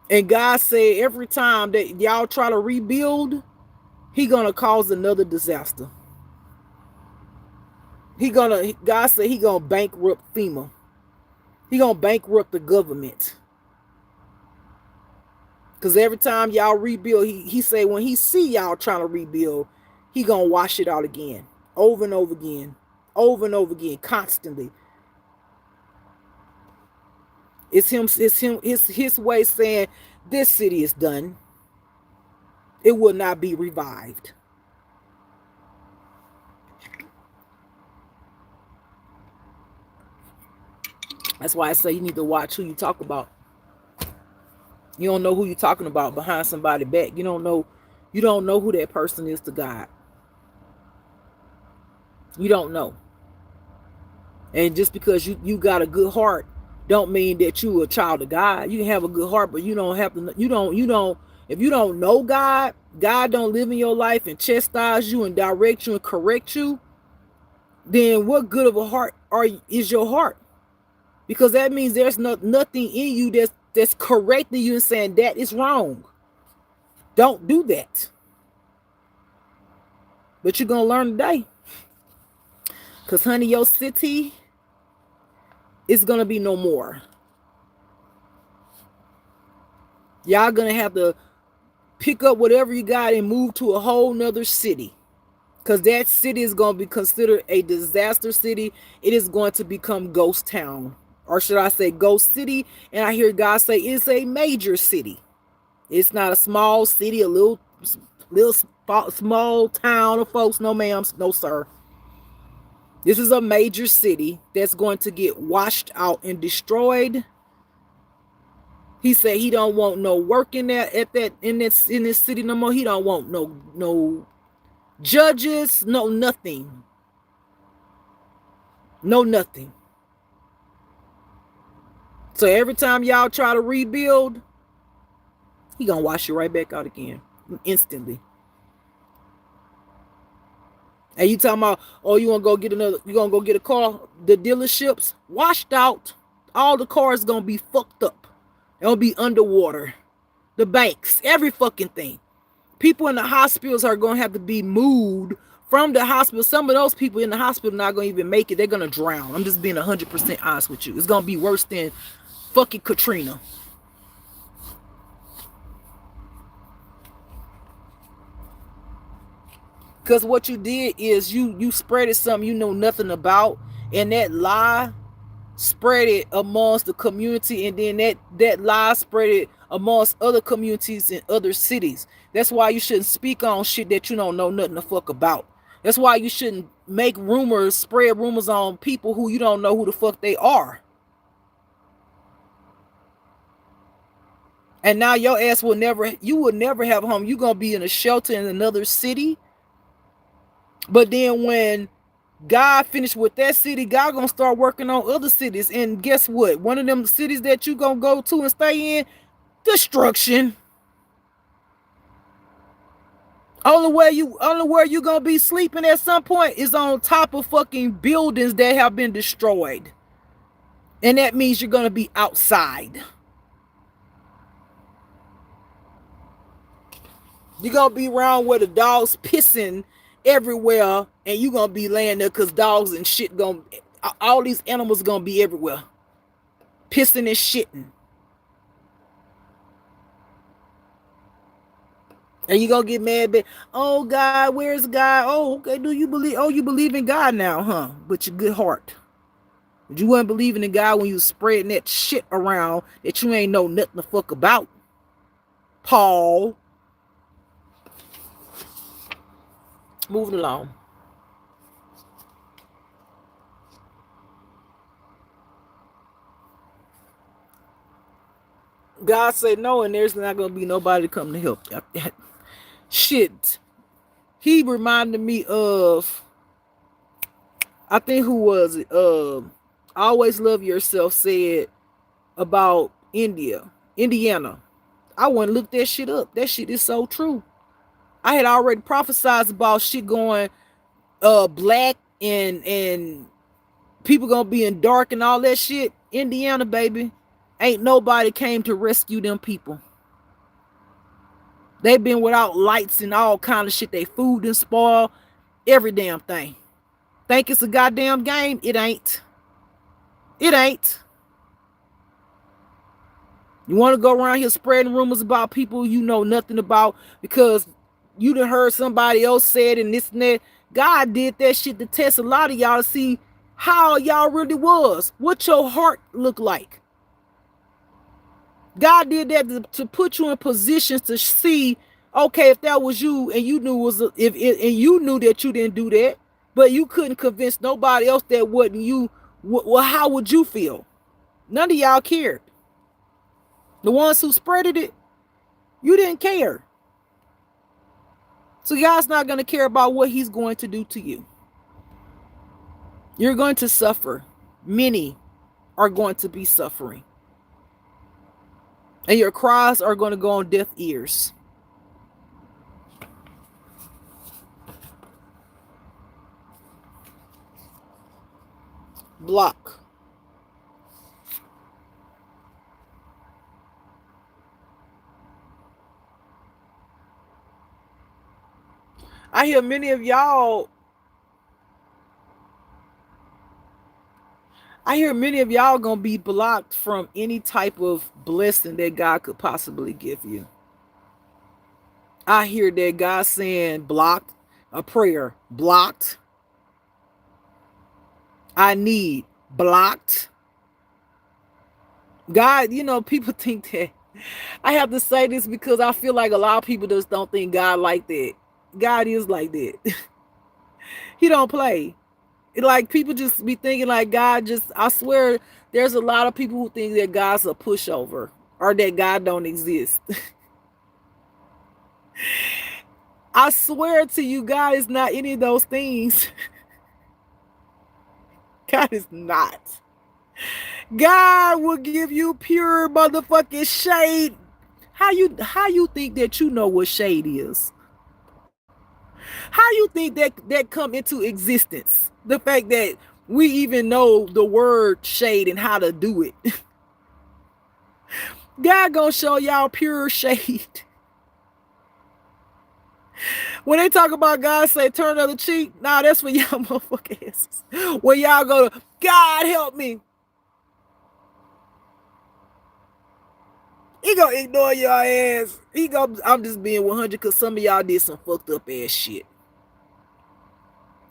Speaker 1: And God said every time that y'all try to rebuild, he gonna cause another disaster. God said he gonna bankrupt FEMA. He gonna bankrupt the government. Because every time y'all rebuild, he say when he see y'all trying to rebuild, he gonna wash it out again. Over and over again. Over and over again. Constantly. It's his way saying, this city is done. It will not be revived. That's why I say you need to watch who you talk about. You don't know who you're talking about behind somebody's back. You don't know who that person is to God. You don't know. And just because you got a good heart don't mean that you a child of God. You can have a good heart, but you don't have to if you don't know God don't live in your life and chastise you and direct you and correct you, then what good of a heart is your heart? Because that means there's nothing in you that's correcting you and saying that is wrong. Don't do that. But you're gonna learn today. Because honey, your city is gonna be no more. Y'all gonna have to pick up whatever you got and move to a whole nother city. Because that city is going to be considered a disaster city. It is going to become ghost town. Or should I say ghost city? And I hear God say it's a major city. It's not a small city, a little small town of folks. No ma'am, no sir. This is a major city that's going to get washed out and destroyed. He said he don't want no work in this city no more. He don't want no judges, no nothing. No nothing. So every time y'all try to rebuild, he gonna wash you right back out again. Instantly. And you talking about, oh, you gonna go get a car? The dealerships washed out. All the cars gonna be fucked up. They'll be underwater. The banks, every fucking thing. People in the hospitals are gonna have to be moved from the hospital. Some of those people in the hospital not gonna even make it. They're gonna drown. I'm just being 100% honest with you. It's gonna be worse than fucking Katrina. Because what you did is you spreaded something you know nothing about, and that lie spread it amongst the community, and then that lie spread it amongst other communities in other cities. That's why you shouldn't speak on shit that you don't know nothing the fuck about. That's why you shouldn't make rumors, spread rumors on people who you don't know who the fuck they are. And now your ass you will never have a home. You gonna be in a shelter in another city. But then when God finished with that city, God gonna start working on other cities. And guess what? One of them cities that you gonna go to and stay in, destruction. Only where you gonna be sleeping at some point is on top of fucking buildings that have been destroyed. And that means you're gonna be outside. You're gonna be around where the dogs pissing everywhere, and you gonna be laying there because dogs and shit all these animals gonna be everywhere. Pissing and shitting. And you gonna get mad, but oh God, where's God? Oh, okay, you believe in God now, huh? But your good heart. But you wasn't believing in God when you was spreading that shit around that you ain't know nothing the fuck about. Paul. Moving along. God said no, and there's not gonna be nobody to come to help. Shit. He reminded me of, I think who was it? Always Love Yourself said about Indiana. I went and looked that shit up. That shit is so true. I had already prophesied about shit going black and people gonna be in dark and all that shit. Indiana, baby. Ain't nobody came to rescue them people. They've been without lights and all kind of shit. They food and spoil. Every damn thing. Think it's a goddamn game? It ain't. It ain't. You want to go around here spreading rumors about people you know nothing about because you done heard somebody else said and this and that. God did that shit to test a lot of y'all to see how y'all really was. What your heart looked like. God did that to put you in positions to see, okay, if that was you and you knew and you knew that you didn't do that, but you couldn't convince nobody else that wasn't you. Well, how would you feel? None of y'all cared. The ones who spreaded it, you didn't care. So God's not going to care about what he's going to do to you. You're going to suffer. Many are going to be suffering. And your cries are going to go on deaf ears. Block. I hear many of y'all gonna be blocked from any type of blessing that God could possibly give you. I hear that God saying blocked, a prayer blocked. I need blocked. God, people think that. I have to say this because I feel like a lot of people just don't think God like that. God is like that. He don't play. Like people just be thinking like God I swear there's a lot of people who think that God's a pushover or that God don't exist. I swear to you, God is not any of those things. God is not. God will give you pure motherfucking shade. How you think that you know what shade is? How you think that come into existence? The fact that we even know the word shade and how to do it. God gonna show y'all pure shade. When they talk about God say turn the other cheek, nah, that's for y'all motherfucking asses. When y'all go to God help me, he gonna ignore your ass. He gonna, I'm just being 100 because some of y'all did some fucked up ass shit.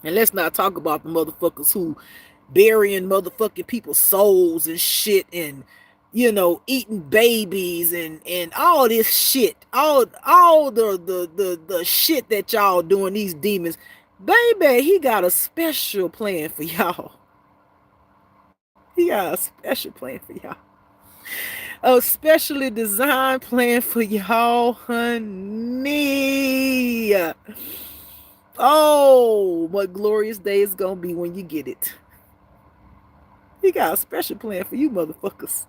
Speaker 1: And let's not talk about the motherfuckers who burying motherfucking people's souls and shit, and eating babies and all this shit. All the shit that y'all doing, these demons. Baby, he got a special plan for y'all. He got a special plan for y'all. A specially designed plan for y'all, honey. Oh, what glorious day it's gonna be when you get it. He got a special plan for you motherfuckers.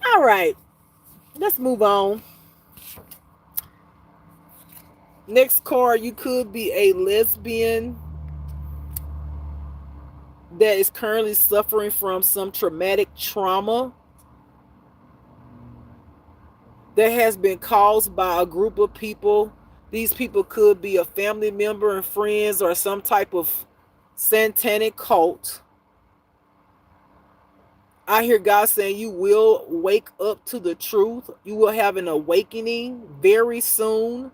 Speaker 1: All right, let's move on. Next card, you could be a lesbian that is currently suffering from some traumatic trauma that has been caused by a group of people. These people could be a family member and friends or some type of satanic cult. I hear God saying you will wake up to the truth. You will have an awakening very soon.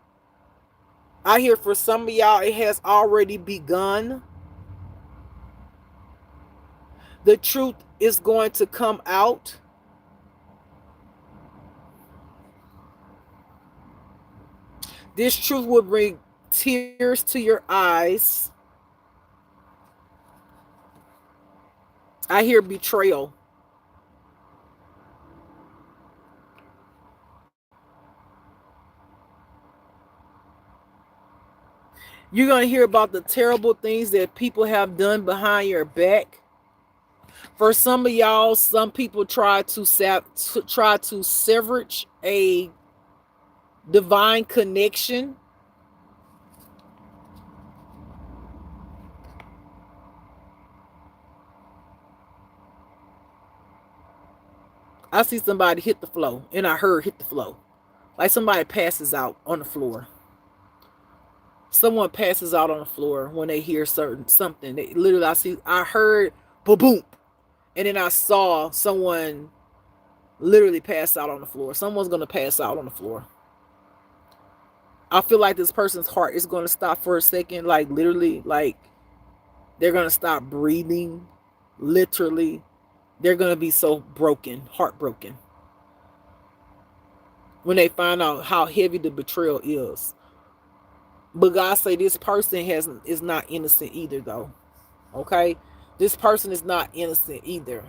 Speaker 1: I hear for some of y'all it has already begun. The truth is going to come out. This truth will bring tears to your eyes. I hear betrayal. You're going to hear about the terrible things that people have done behind your back. For some of y'all, some people try to sever a divine connection. I see somebody hit the floor, and I heard hit the floor. Like somebody passes out on the floor. Someone passes out on the floor when they hear something. They literally, I heard boom, and then I saw someone literally pass out on the floor. Someone's gonna pass out on the floor. I feel like this person's heart is gonna stop for a second, like literally, like they're gonna stop breathing. Literally, they're gonna be so broken, heartbroken, when they find out how heavy the betrayal is. But God say this person is not innocent either, though. Okay, this person is not innocent either.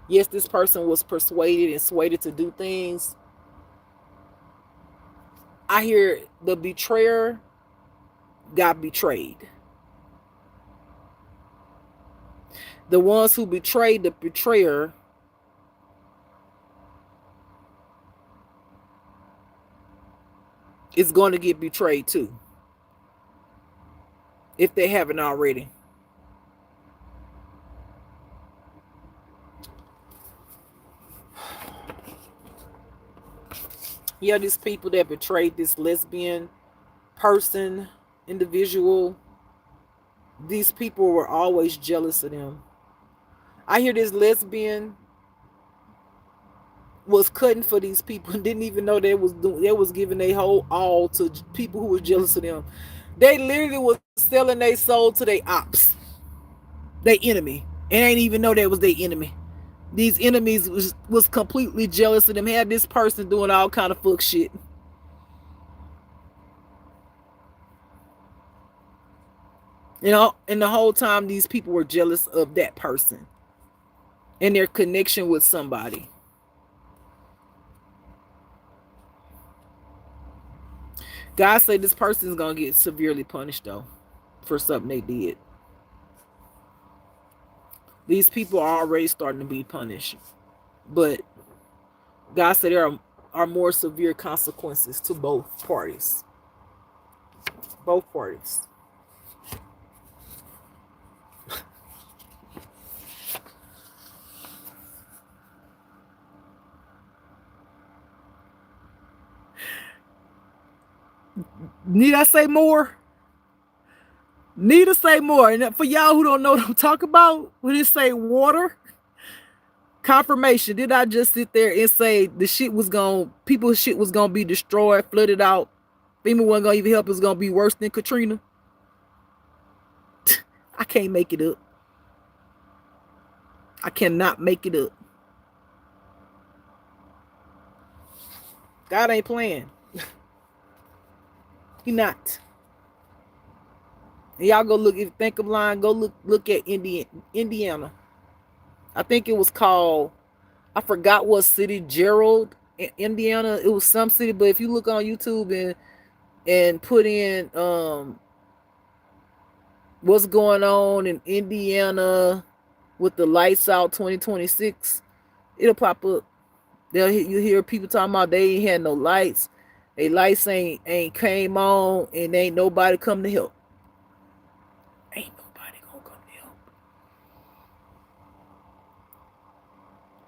Speaker 1: Yes, this person was persuaded and swayed to do things. I hear the betrayer got betrayed. The ones who betrayed the betrayer is going to get betrayed too, if they haven't already. Yeah, these people that betrayed this lesbian person, individual, these people were always jealous of them. I hear this lesbian was cutting for these people and didn't even know they was giving their whole all to people who were jealous of them. They literally was selling their soul to their ops, their enemy, and ain't even know that was their enemy. These enemies was completely jealous of them. Had this person doing all kind of fuck shit. And the whole time these people were jealous of that person and their connection with somebody. God said this person is going to get severely punished, though, for something they did. These people are already starting to be punished. But God said there are more severe consequences to both parties. Both parties. Need I say more? Need to say more. And for y'all who don't know what I'm talking about, when it say water, confirmation. Did I just sit there and say the shit was gonna, people's shit was gonna be destroyed, flooded out? FEMA wasn't gonna even help. It was gonna be worse than Katrina. I can't make it up. I cannot make it up. God ain't playing. He not. And y'all go look, if you think of line, go look at Indiana. I think it was called, I forgot what city, Gerald, Indiana. It was some city, but if you look on YouTube and put in what's going on in Indiana with the lights out 2026, it'll pop up. You hear people talking about they ain't had no lights. They lights ain't came on, and ain't nobody come to help. Ain't nobody gonna come to help.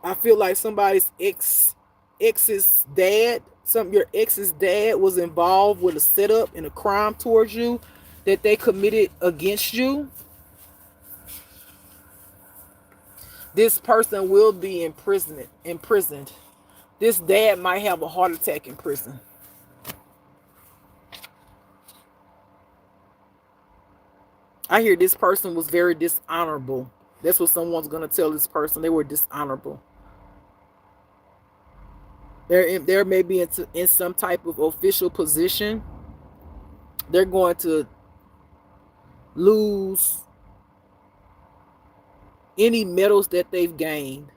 Speaker 1: I feel like somebody's ex's dad, your ex's dad was involved with a setup and a crime towards you that they committed against you. This person will be imprisoned. This dad might have a heart attack in prison. I hear this person was very dishonorable. That's what someone's going to tell this person. They were dishonorable. They're maybe in some type of official position. They're going to lose any medals that they've gained.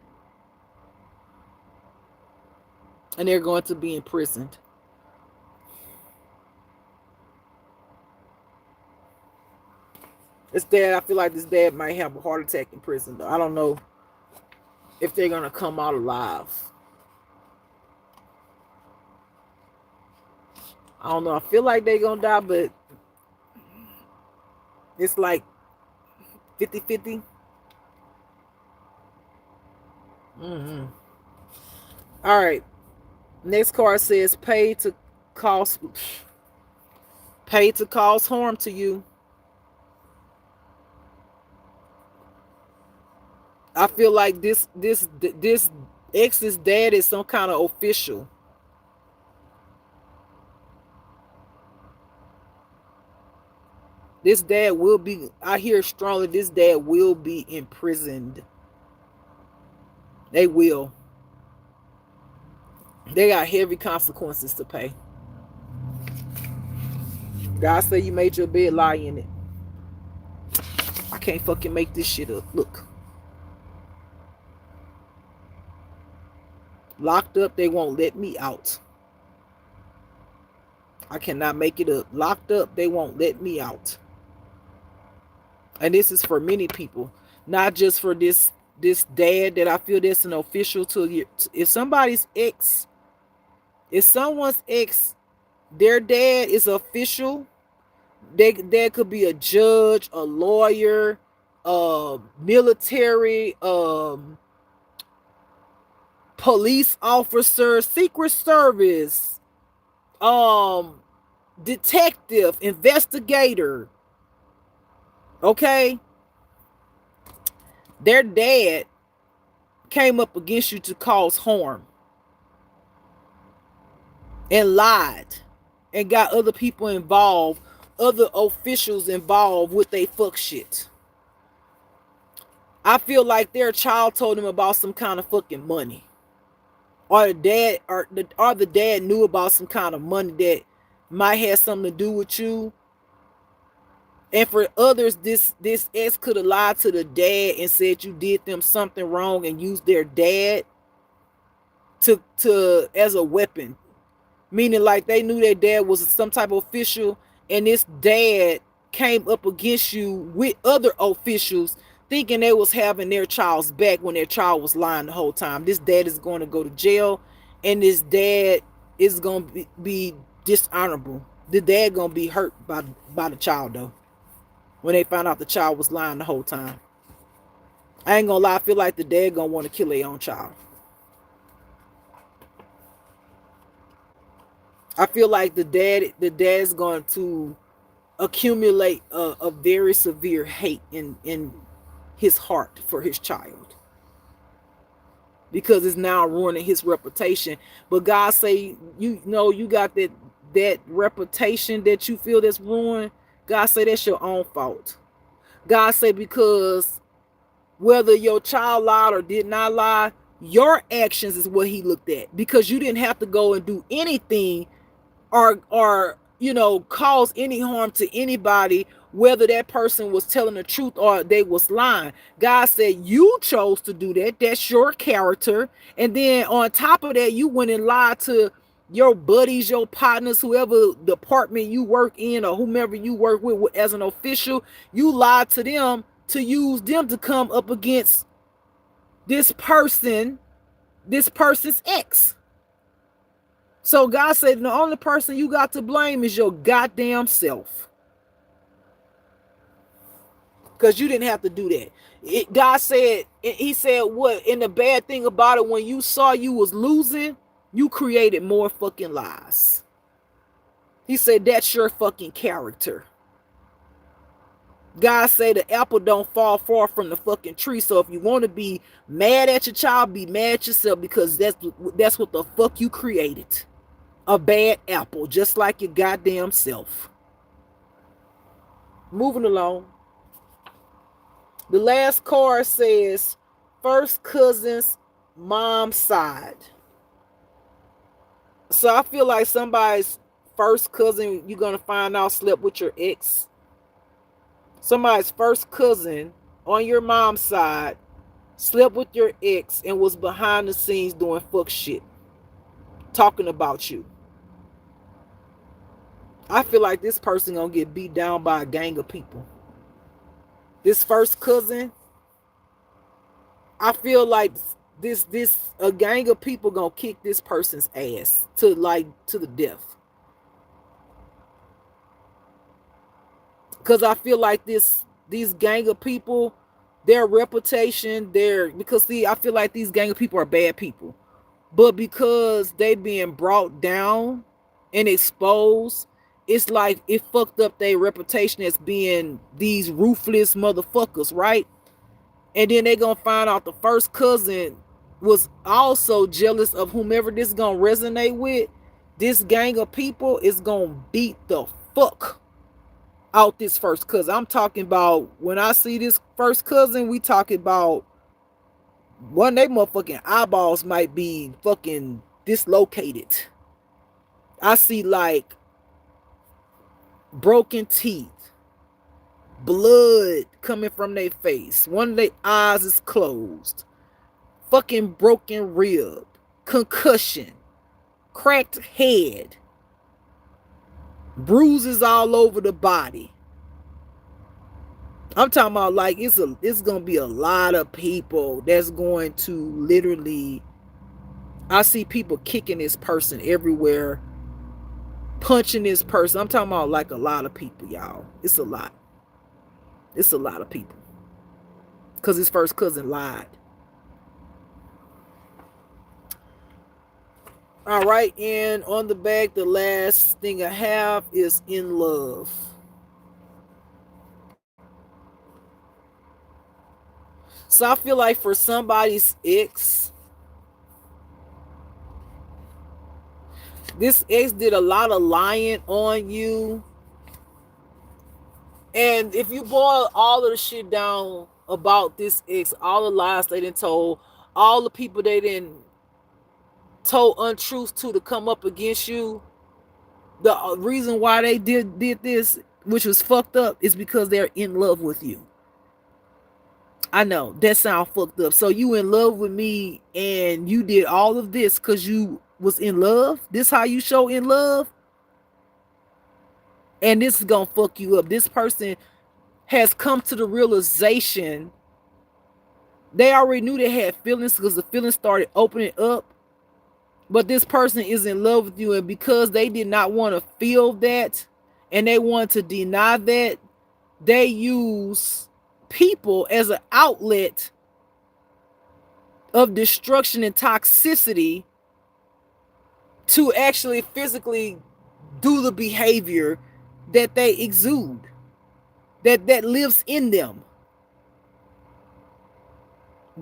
Speaker 1: And they're going to be imprisoned. This dad, I feel like this dad might have a heart attack in prison, though. I don't know if they're going to come out alive. I don't know. I feel like they're going to die, but it's like 50-50. All right. Next card says pay to cause harm to you. I feel like this ex's dad is some kind of official. This dad will be, I hear strongly, this dad will be imprisoned. They will. They got heavy consequences to pay. God say you made your bed, lie in it. I can't fucking make this shit up. Look. Locked up, they won't let me out. I cannot make it up. Locked up, they won't let me out. And this is for many people. Not just for this dad that I feel that's an official to. If somebody's ex, if someone's ex, their dad is official, there could be a judge, a lawyer, military, police officer, Secret Service, detective, investigator. Okay? Their dad came up against you to cause harm and lied and got other people involved, other officials involved with they fuck shit. I feel like their child told them about some kind of fucking money. Or the dad knew about some kind of money that might have something to do with you. And for others, this ex could have lied to the dad and said you did them something wrong and used their dad to as a weapon. Meaning like they knew their dad was some type of official, and this dad came up against you with other officials thinking they was having their child's back when their child was lying the whole time. This dad is going to go to jail, and this dad is going to be dishonorable. The dad going to be hurt by the child, though, when they found out the child was lying the whole time. I ain't going to lie, I feel like the dad going to want to kill their own child. I feel like the dad's going to accumulate a very severe hate in his heart for his child, because it's now ruining his reputation. But God say, you know, you got that reputation that you feel that's ruined. God say that's your own fault. God say, because whether your child lied or did not lie, your actions is what he looked at, because you didn't have to go and do anything or cause any harm to anybody, whether that person was telling the truth or they was lying. God said you chose to do that. That's your character. And then on top of that, you went and lied to your buddies, your partners, whoever department you work in or whomever you work with as an official. You lied to them to use them to come up against this person, this person's ex. So God said the only person you got to blame is your goddamn self. Because you didn't have to do that. God said, he said what? And the bad thing about it, when you saw you was losing, you created more fucking lies. He said that's your fucking character. God said the apple don't fall far from the fucking tree. So if you want to be mad at your child, be mad at yourself, because that's what the fuck you created. A bad apple, just like your goddamn self. Moving along. The last card says first cousin's mom's side. So I feel like somebody's first cousin, you're going to find out, slept with your ex. Somebody's first cousin on your mom's side slept with your ex and was behind the scenes doing fuck shit, talking about you. I feel like this person gonna get beat down by a gang of people. This first cousin, I feel like this a gang of people gonna kick this person's ass to the death. Because I feel like these gang of people, their reputation, I feel like these gang of people are bad people. But because they being brought down and exposed, it's like it fucked up their reputation as being these ruthless motherfuckers, right? And then they gonna find out the first cousin was also jealous of whomever this gonna resonate with. This gang of people is gonna beat the fuck out this first cousin. I'm talking about, when I see this first cousin, we talking about one of they motherfucking eyeballs might be fucking dislocated. I see like broken teeth, blood coming from their face. One of their eyes is closed. Fucking broken rib, concussion, cracked head, bruises all over the body. I'm talking about like it's gonna be a lot of people that's going to literally. I see people kicking this person everywhere, punching this person. I'm talking about like a lot of people, y'all. It's a lot. It's a lot of people. Because his first cousin lied. All right, and on the back, the last thing I have is in love. So I feel like for somebody's ex, this ex did a lot of lying on you. And if you boil all of the shit down about this ex, all the lies they done told, all the people they done told untruths to come up against you, the reason why they did this, which was fucked up, is because they're in love with you. I know that sounds fucked up. So you in love with me and you did all of this because you was in love? This how you show in love? And this is gonna fuck you up. This person has come to the realization, they already knew they had feelings because the feelings started opening up. But this person is in love with you, and because they did not want to feel that and they want to deny that, they use people as an outlet of destruction and toxicity to actually physically do the behavior that they exude, that lives in them.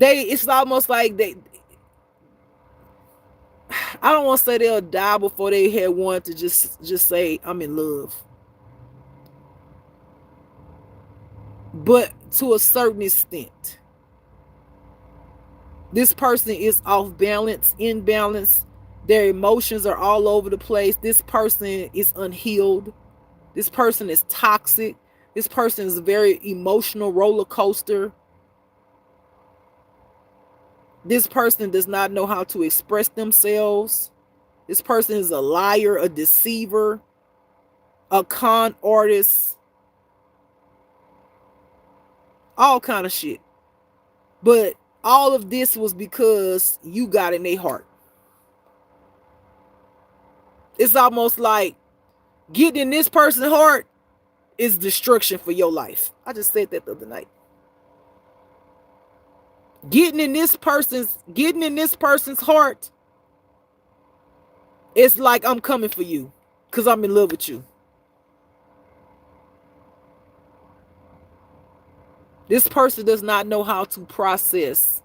Speaker 1: It's almost like I don't want to say they'll die before they had one to just say I'm in love. But to a certain extent, this person is off balance, imbalance. Their emotions are all over the place. This person is unhealed. This person is toxic. This person is a very emotional roller coaster. This person does not know how to express themselves. This person is a liar, a deceiver, a con artist, all kind of shit. But all of this was because you got in their heart. It's almost like getting in this person's heart is destruction for your life. I just said that the other night. Getting in this person's heart, it's like I'm coming for you because I'm in love with you. This person does not know how to process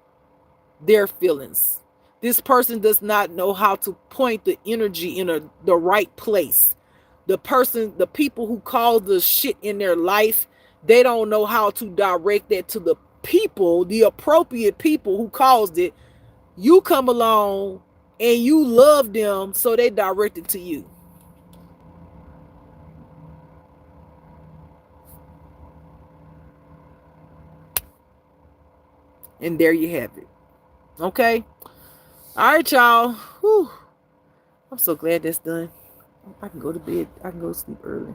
Speaker 1: their feelings. This person does not know how to point the energy in the right place. The people who cause the shit in their life, they don't know how to direct that to the people, the appropriate people who caused it. You come along and you love them, so they direct it to you. And there you have it. Okay? All right, y'all. Whew. I'm so glad that's done. I can go to bed. I can go to sleep early.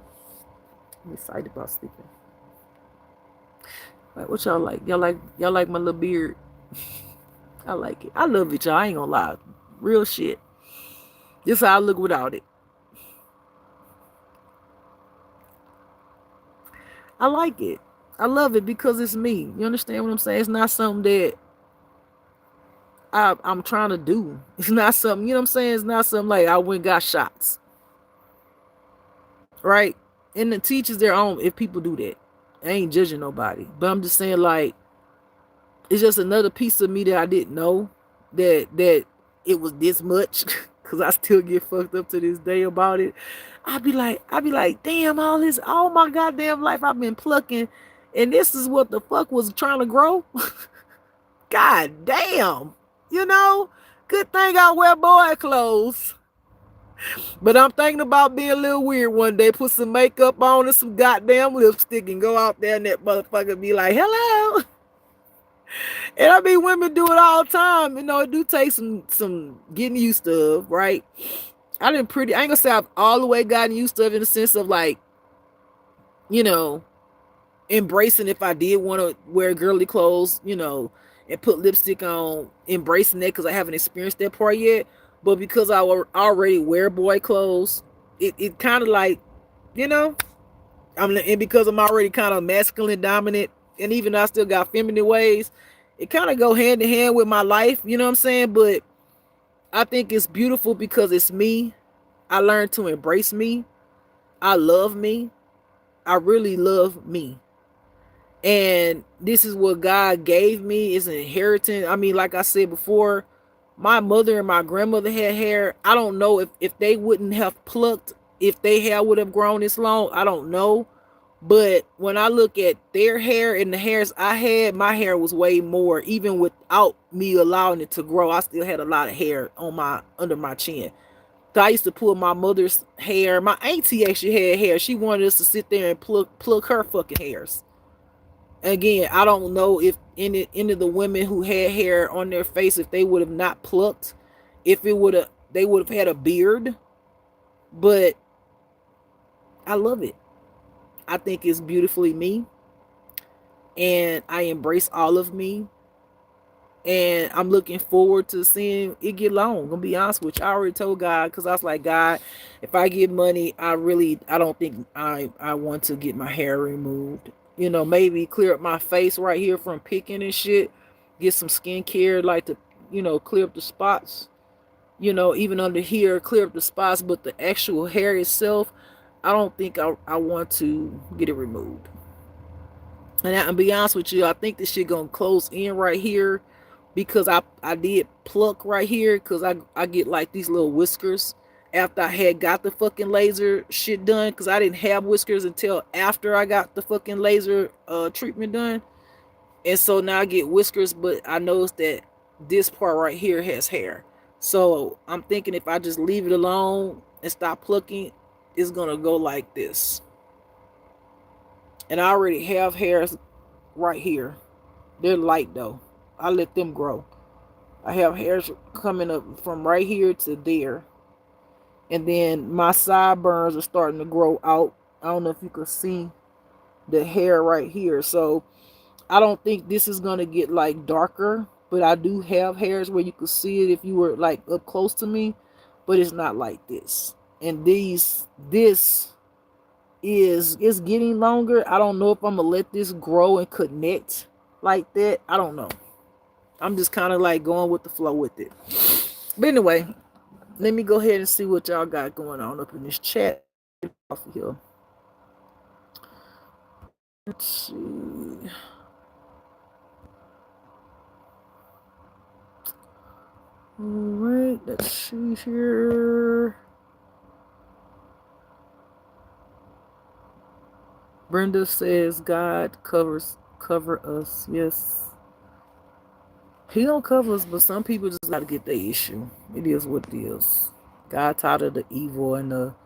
Speaker 1: I'm excited about sleeping. Like, what y'all like? Y'all like my little beard? I like it. I love it, y'all. I ain't gonna lie. Real shit. This is how I look without it. I like it. I love it because it's me. You understand what I'm saying? It's not something that I'm trying to do. It's not something, you know what I'm saying? It's not something like I went and got shots. Right? And the teachers their own if people do that. I ain't judging nobody. But I'm just saying, like, it's just another piece of me that I didn't know that it was this much. Cause I still get fucked up to this day about it. I'd be like, damn, all my goddamn life I've been plucking, and this is what the fuck was trying to grow. God damn. You know, good thing I wear boy clothes. But I'm thinking about being a little weird one day, put some makeup on and some goddamn lipstick and go out there and that motherfucker be like, hello. And I mean, women do it all the time. You know, it do take some getting used to, right? I ain't gonna say I've all the way gotten used to it in the sense of like, you know, embracing if I did want to wear girly clothes, you know, and put lipstick on, embracing that because I haven't experienced that part yet. But because I already wear boy clothes, it kind of like, you know, and because I'm already kind of masculine dominant, and even though I still got feminine ways, it kind of go hand in hand with my life, you know what I'm saying? But I think it's beautiful because it's me. I learned to embrace me. I love me. I really love me. And this is what God gave me. It's an inheritance. I mean, like I said before, my mother and my grandmother had hair. I don't know if they wouldn't have plucked, if their hair would have grown this long. I don't know. But when I look at their hair and the hairs I had, my hair was way more. Even without me allowing it to grow, I still had a lot of hair on under my chin. So I used to pull my mother's hair. My auntie actually had hair. She wanted us to sit there and pluck her fucking hairs. Again, I don't know if any of the women who had hair on their face, if they would have not plucked, if they would have had a beard. But I love it. I think it's beautifully me, and I embrace all of me, and I'm looking forward to seeing it get long. I'm gonna be honest with you. I already told God, because I was like, God, if I get money, I don't think I want to get my hair removed. You know, maybe clear up my face right here from picking and shit, get some skincare, like to, you know, clear up the spots. even under here, clear up the spots, but the actual hair itself, I don't think I want to get it removed. And to be honest with you, I think this shit gonna close in right here because I did pluck right here because I get like these little whiskers after I had got the fucking laser shit done, because I didn't have whiskers until after I got the fucking laser treatment done. And so now I get whiskers, but I noticed that this part right here has hair. So I'm thinking if I just leave it alone and stop plucking, it's gonna go like this. And I already have hairs right here. They're light though. I let them grow. I have hairs coming up from right here to there. And then my sideburns are starting to grow out. I don't know if you can see the hair right here. So I don't think this is going to get like darker, but I do have hairs where you could see it if you were like up close to me, but it's not like this. And this is getting longer. I don't know if I'm gonna let this grow and connect like that. I don't know. I'm just kind of like going with the flow with it. But anyway, let me go ahead and see what y'all got going on up in this chat. Off of here. Let's see. All right, let's see here. Brenda says God cover us. Yes, He don't cover us, but some people just got to get their issue. It is what it is. God tired of the evil and the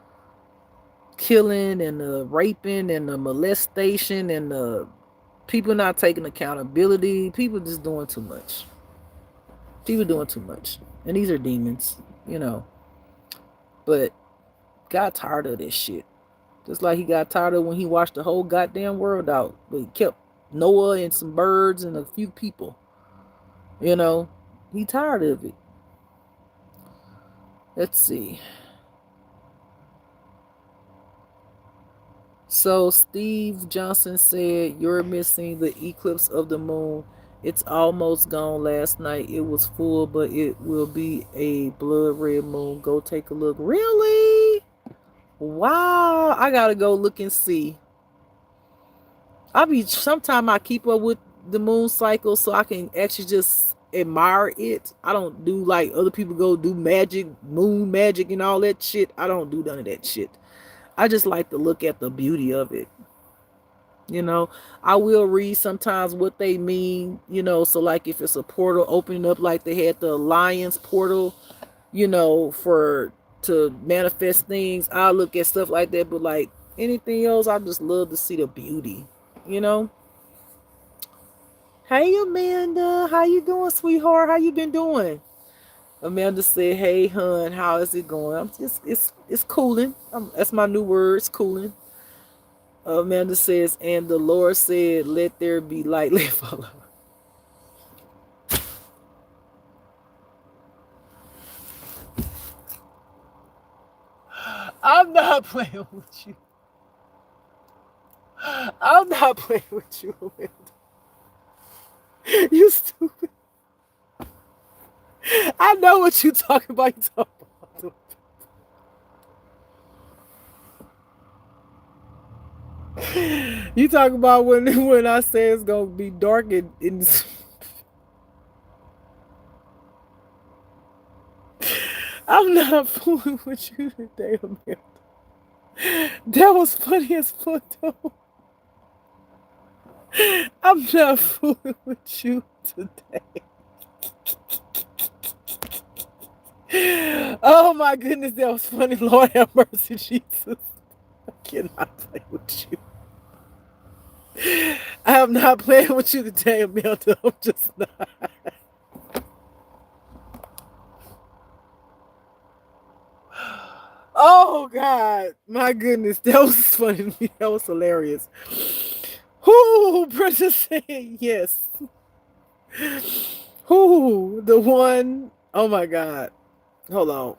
Speaker 1: killing and the raping and the molestation and the people not taking accountability. People just doing too much. People doing too much. And these are demons, But God tired of this shit. Just like he got tired of when he washed the whole goddamn world out. But he kept Noah and some birds and a few people. He tired of it. Let's see. So Steve Johnson said, you're missing the eclipse of the moon. It's almost gone last night. It was full, but it will be a blood red moon. Go take a look. Really? Wow. I gotta go look and see. Sometime I keep up with the moon cycle so I can actually just admire it. I don't do like other people go do magic, moon magic and all that shit. I don't do none of that shit. I just like to look at the beauty of it. I will read sometimes what they mean, so like if it's a portal opening up like they had the Alliance portal, for to manifest things, I look at stuff like that. But like anything else, I just love to see the beauty, Hey Amanda, how you doing, sweetheart? How you been doing? Amanda said, hey hun, how is it going? It's cooling. That's my new word, it's cooling. Amanda says, and the Lord said, let there be light. Let follow. I'm not playing with you. I'm not playing with you, Amanda. You stupid. I know what you talking about. You talking about when I say it's gonna be dark and I'm not fooling with you today, Amanda. That was funny as fuck though. I'm not fooling with you today. Oh my goodness, that was funny. Lord have mercy, Jesus. I cannot play with you. I am not playing with you today, Amanda. I'm just not. Oh God, my goodness, that was funny to me. That was hilarious. Who, Princess said yes. Who, the one? Oh my God. Hold on.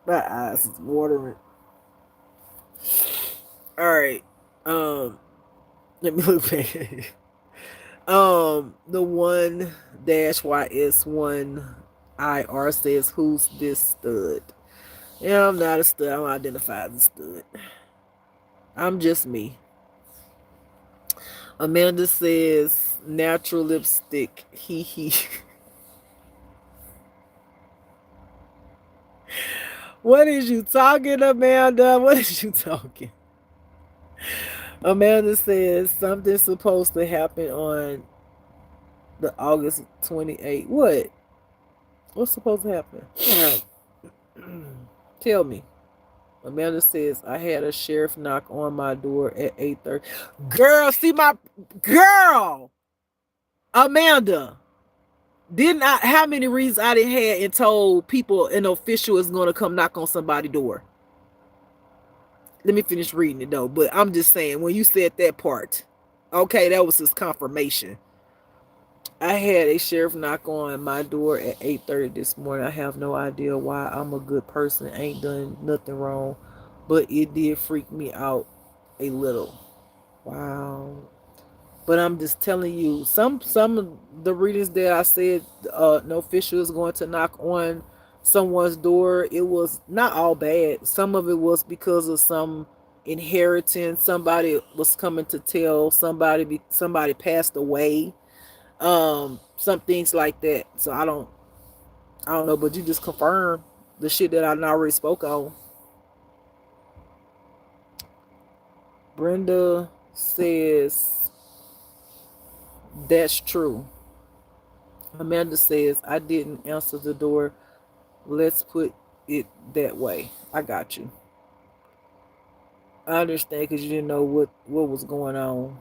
Speaker 1: My eyes is watering. All right. Let me look back. The one dash YS one IR says, "Who's this stud?" Yeah, I'm not a stud. I don't identify as a stud. I'm just me. Amanda says, "Natural lipstick." Hee hee. What is you talking, Amanda? What is you talking? Amanda says something's supposed to happen on the August 28th. What? What's supposed to happen? Tell me. Amanda says I had a sheriff knock on my door at 8:30. Girl, see my girl. Amanda. Didn't I how many reasons I didn't had and told people an official is gonna come knock on somebody's door? Let me finish reading it though. But I'm just saying, when you said that part, okay, that was his confirmation. I had a sheriff knock on my door at 8:30 this morning. I have no idea why. I'm a good person, ain't done nothing wrong, but it did freak me out a little. Wow. But I'm just telling you, some of the readings that I said, no official is going to knock on someone's door. It was not all bad. Some of it was because of some inheritance. Somebody was coming to tell somebody. Somebody passed away. Some things like that. So I don't know. But you just confirm the shit that I already spoke on. Brenda says that's true. Amanda says, I didn't answer the door. Let's put it that way. I got you. I understand because you didn't know what was going on.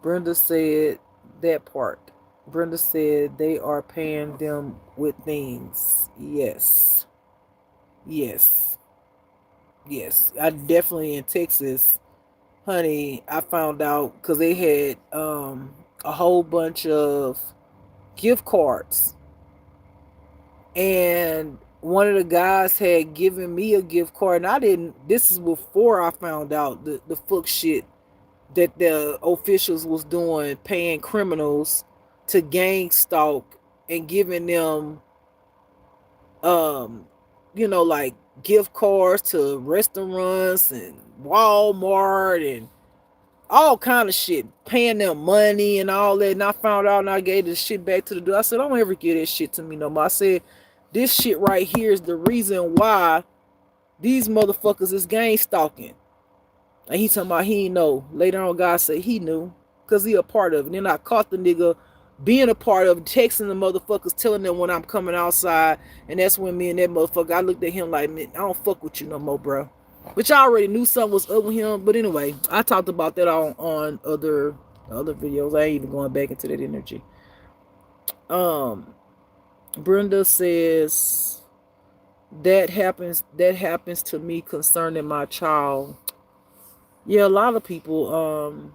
Speaker 1: Brenda said that part. Brenda said they are paying them with things. Yes. Yes. Yes. I definitely in Texas, honey, I found out because they had a whole bunch of gift cards, and one of the guys had given me a gift card, and I didn't. This is before I found out the fuck shit that the officials was doing, paying criminals to gang stalk and giving them, um, like gift cards to restaurants and Walmart and all kind of shit, paying them money and all that. And I found out and I gave this shit back to the dude. I said, don't ever give that shit to me no more. I said, this shit right here is the reason why these motherfuckers is gang stalking. And he talking about he ain't know. Later on, God said he knew because he a part of it. And then I caught the nigga being a part of texting the motherfuckers, telling them when I'm coming outside. And that's when me and that motherfucker, I looked at him like, man, I don't fuck with you no more, bro. Which I already knew something was up with him. But anyway, I talked about that on other videos. I ain't even going back into that energy. Brenda says that happens to me concerning my child. Yeah, a lot of people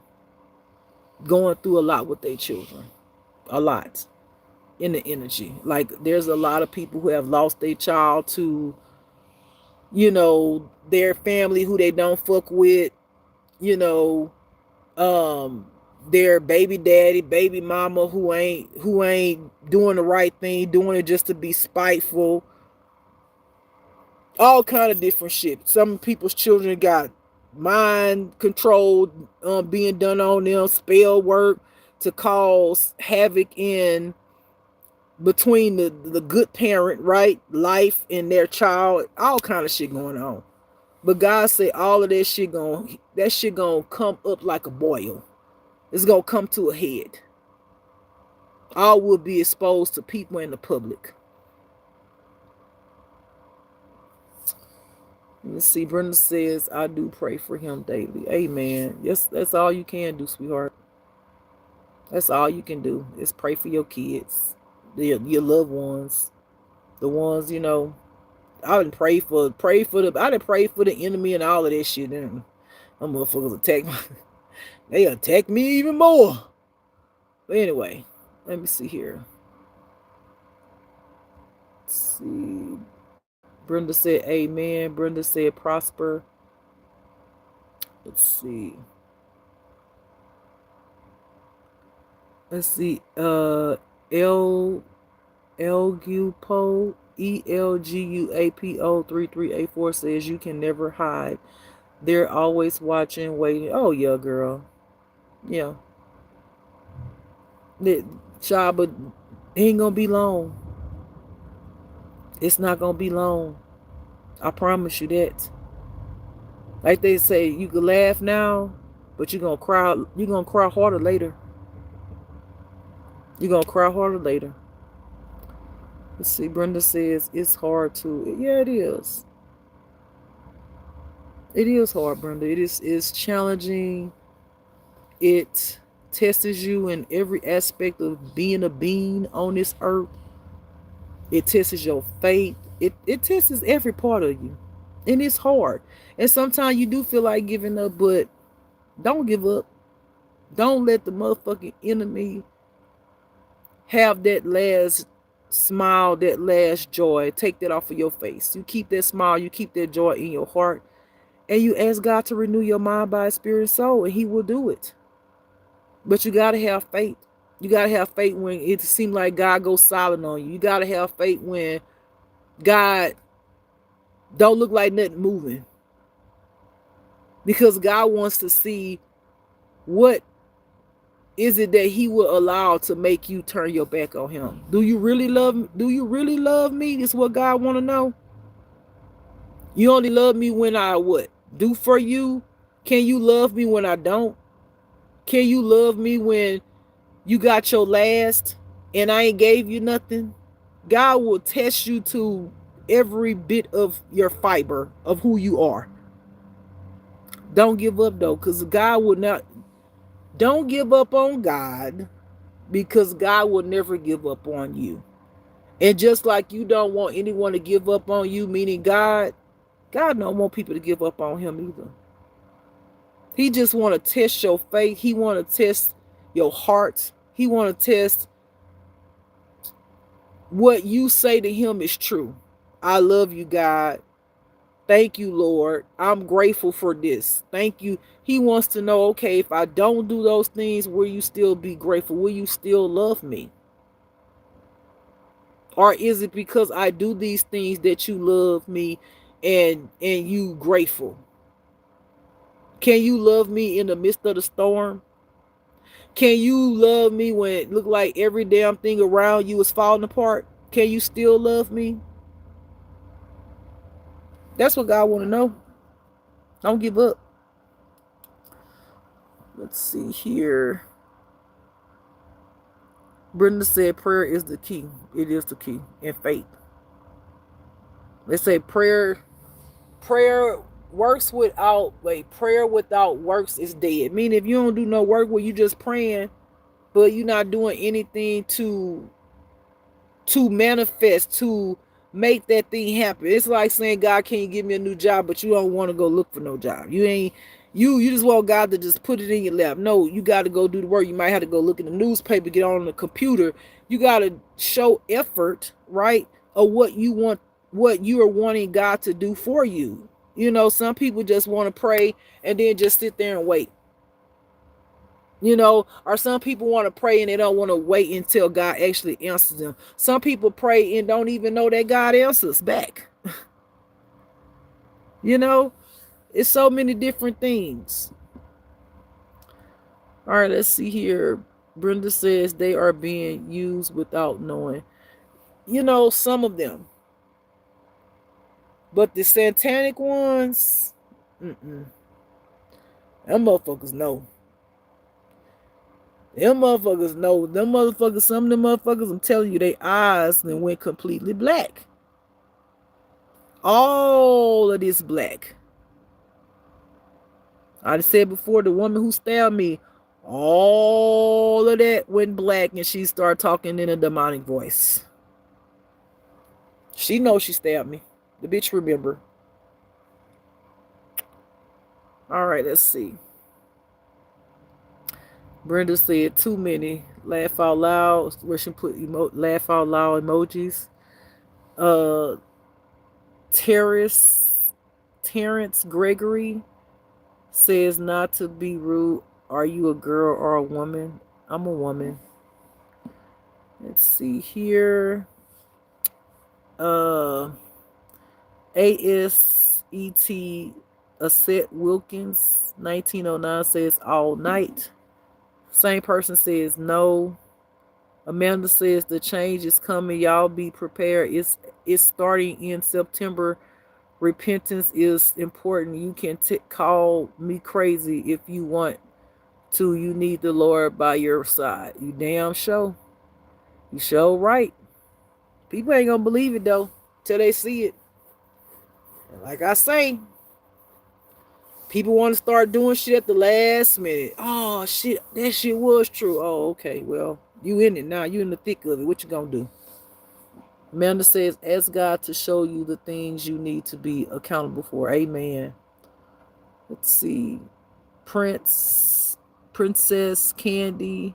Speaker 1: going through a lot with their children. A lot in the energy. Like there's a lot of people who have lost their child to, their family who they don't fuck with, you know, um their baby daddy, baby mama who ain't doing the right thing, doing it just to be spiteful, all kind of different shit. Some people's children got mind control being done on them, spell work to cause havoc in between the good parent, right, life and their child, all kind of shit going on. But God said all of that shit gonna come up like a boil. It's gonna come to a head. All will be exposed to people in the public. Let's see. Brenda says, I do pray for him daily. Amen. Yes, that's all you can do, sweetheart. That's all you can do is pray for your kids, your loved ones, the ones I didn't I didn't pray for the enemy and all of that shit. And them motherfuckers attack me. They attack me even more. But anyway, let me see here. Let's see. Brenda said, Amen. Brenda said, prosper. Let's see. Let's see. L Elgupo ELGUAPO 3384 says you can never hide. They're always watching, waiting. Oh yeah, girl. Yeah. That job, but ain't gonna be long. It's not gonna be long. I promise you that. Like they say, you can laugh now, but you're gonna cry. You're gonna cry harder later. You're gonna cry harder later. Let's see. Brenda says it's hard to. Yeah, it is. It is hard, Brenda. It is. It's challenging. It tests you in every aspect of being a being on this earth. It tests your faith. It tests every part of you. And it's hard. And sometimes you do feel like giving up, but don't give up. Don't let the motherfucking enemy have that last smile, that last joy. Take that off of your face. You keep that smile, you keep that joy in your heart, and you ask God to renew your mind, body, spirit, and soul, and He will do it. But you gotta have faith. You gotta have faith when it seems like God goes silent on you. You gotta have faith when God don't look like nothing moving. Because God wants to see what is it that He will allow to make you turn your back on Him. Do you really love me? Do you really love me? Is what God want to know. You only love me when I what? Do for you? Can you love me when I don't? Can you love me when you got your last and I ain't gave you nothing? God will test you to every bit of your fiber of who you are. Don't give up though, because God would not. Don't give up on God, because God will never give up on you. And just like you don't want anyone to give up on you, meaning God don't want people to give up on Him either. He just want to test your faith. He want to test your heart. He want to test what you say to Him is true. I love you, God. Thank you, Lord. I'm grateful for this. Thank you. He wants to know, okay, if I don't do those things, will you still be grateful? Will you still love me? Or is it because I do these things that you love me and you grateful? Can you love me in the midst of the storm? Can you love me when it look like every damn thing around you is falling apart? Can you still love me? That's what God want to know. Don't give up. Let's see here. Brenda said prayer is the key. It is the key. And faith. They say prayer works without prayer without works is dead. Meaning if you don't do no work where you just praying, but you're not doing anything to manifest, to make that thing happen. It's like saying, God, can you give me a new job? But you don't want to go look for no job. You just want God to just put it in your lap. No, you got to go do the work. You might have to go look in the newspaper, get on the computer. You got to show effort, right? Of what you want, what you are wanting God to do for you. You know, some people just want to pray and then just sit there and wait. You know, or some people want to pray and they don't want to wait until God actually answers them. Some people pray and don't even know that God answers back. You know, it's so many different things. All right, let's see here. Brenda says they are being used without knowing. You know, some of them. But the satanic ones, them motherfuckers know. Them motherfuckers know. Them motherfuckers, some of them motherfuckers, I'm telling you, their eyes then went completely black. All of this black. I said before, the woman who stabbed me, all of that went black and she started talking in a demonic voice. She knows she stabbed me. The bitch remember. All right, let's see. Brenda said too many. Laugh out loud. Where she put laugh out loud emojis. Terrence Gregory says not to be rude. Are you a girl or a woman? I'm a woman. Let's see here. Uh, ASET Aset Wilkins 1909 says all night. Same person says no. Amanda says the change is coming. Y'all be prepared. It's starting in September. Repentance is important. You can call me crazy if you want to. You need the Lord by your side. You damn sure. You sure right. People ain't gonna believe it though till they see it. And like I say, people want to start doing shit at the last minute. Oh shit, that shit was true. Oh, okay. Well, you in it now. You in the thick of it. What you gonna do? Amanda says, ask God to show you the things you need to be accountable for. Amen. Let's see. Princess Candy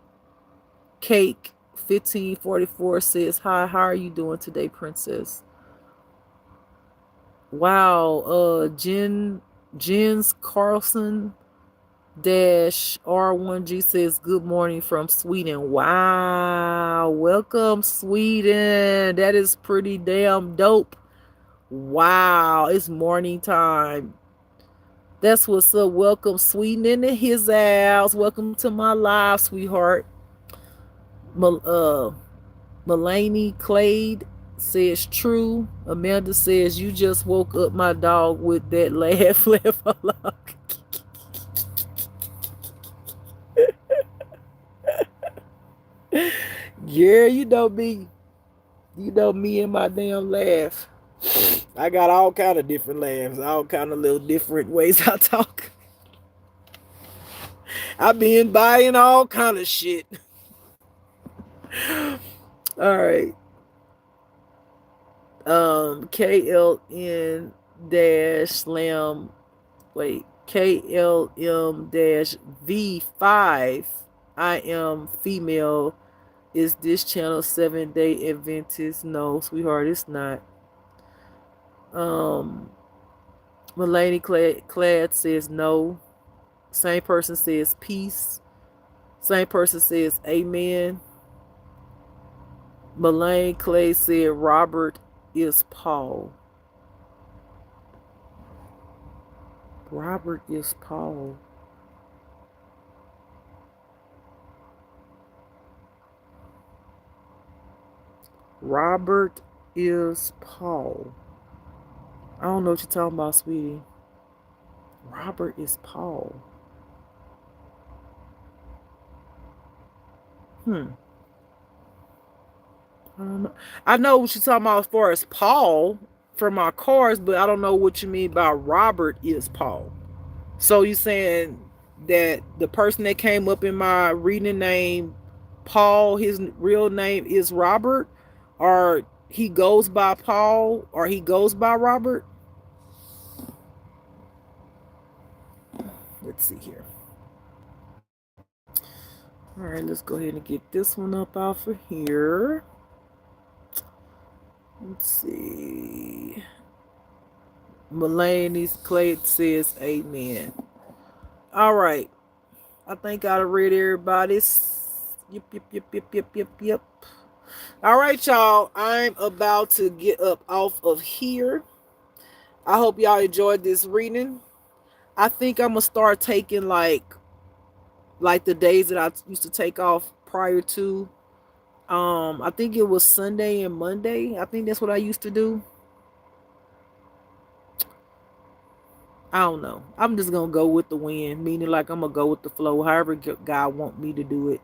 Speaker 1: Cake 1544 says, hi, how are you doing today, Princess? Wow. Jens Carlson dash R1G says, good morning from Sweden. Wow. Welcome, Sweden. That is pretty damn dope. Wow. It's morning time. That's what's up. Welcome, Sweden, into his house. Welcome to my live, sweetheart. Melanie Clade says true. Amanda says you just woke up my dog with that laugh. Laugh along. Yeah, you know me. You know me and my damn laugh. I got all kind of different laughs, all kind of little different ways I talk. I been buying all kind of shit. All right. KLN dash slam. Wait. KLM dash V5. I am female. Is this channel 7-day Adventist? No, sweetheart, it's not. Melanie Clad says no. Same person says peace. Same person says amen. Melanie Clay said Robert is Paul. Robert is Paul. Robert is Paul. I don't know what you're talking about, sweetie. Robert is Paul. I don't know. I know what you're talking about as far as Paul for my cars, but I don't know what you mean by Robert is Paul. So you saying that the person that came up in my reading name, Paul, his real name is Robert, or he goes by Paul, or he goes by Robert? Let's see here. All right, let's go ahead and get this one up out for here. Let's see. Melanie Clay says amen. All right. I think I read everybody's. Yep. All right, y'all. I'm about to get up off of here. I hope y'all enjoyed this reading. I think I'm gonna start taking like the days that I used to take off prior to. I think it was Sunday and Monday. I think that's what I used to do. I don't know. I'm just gonna go with the wind, meaning like I'm gonna go with the flow, however God want me to do it.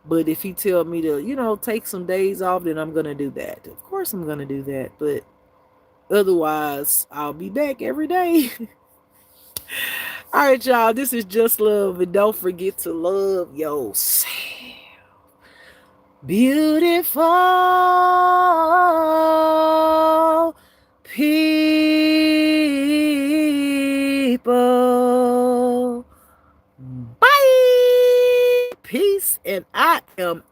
Speaker 1: But if he tell me to, take some days off, then I'm gonna do that. Of course I'm gonna do that. But otherwise, I'll be back every day. All right, y'all. This is Just Love, and don't forget to love yourself. Beautiful people. Bye. Peace, and I am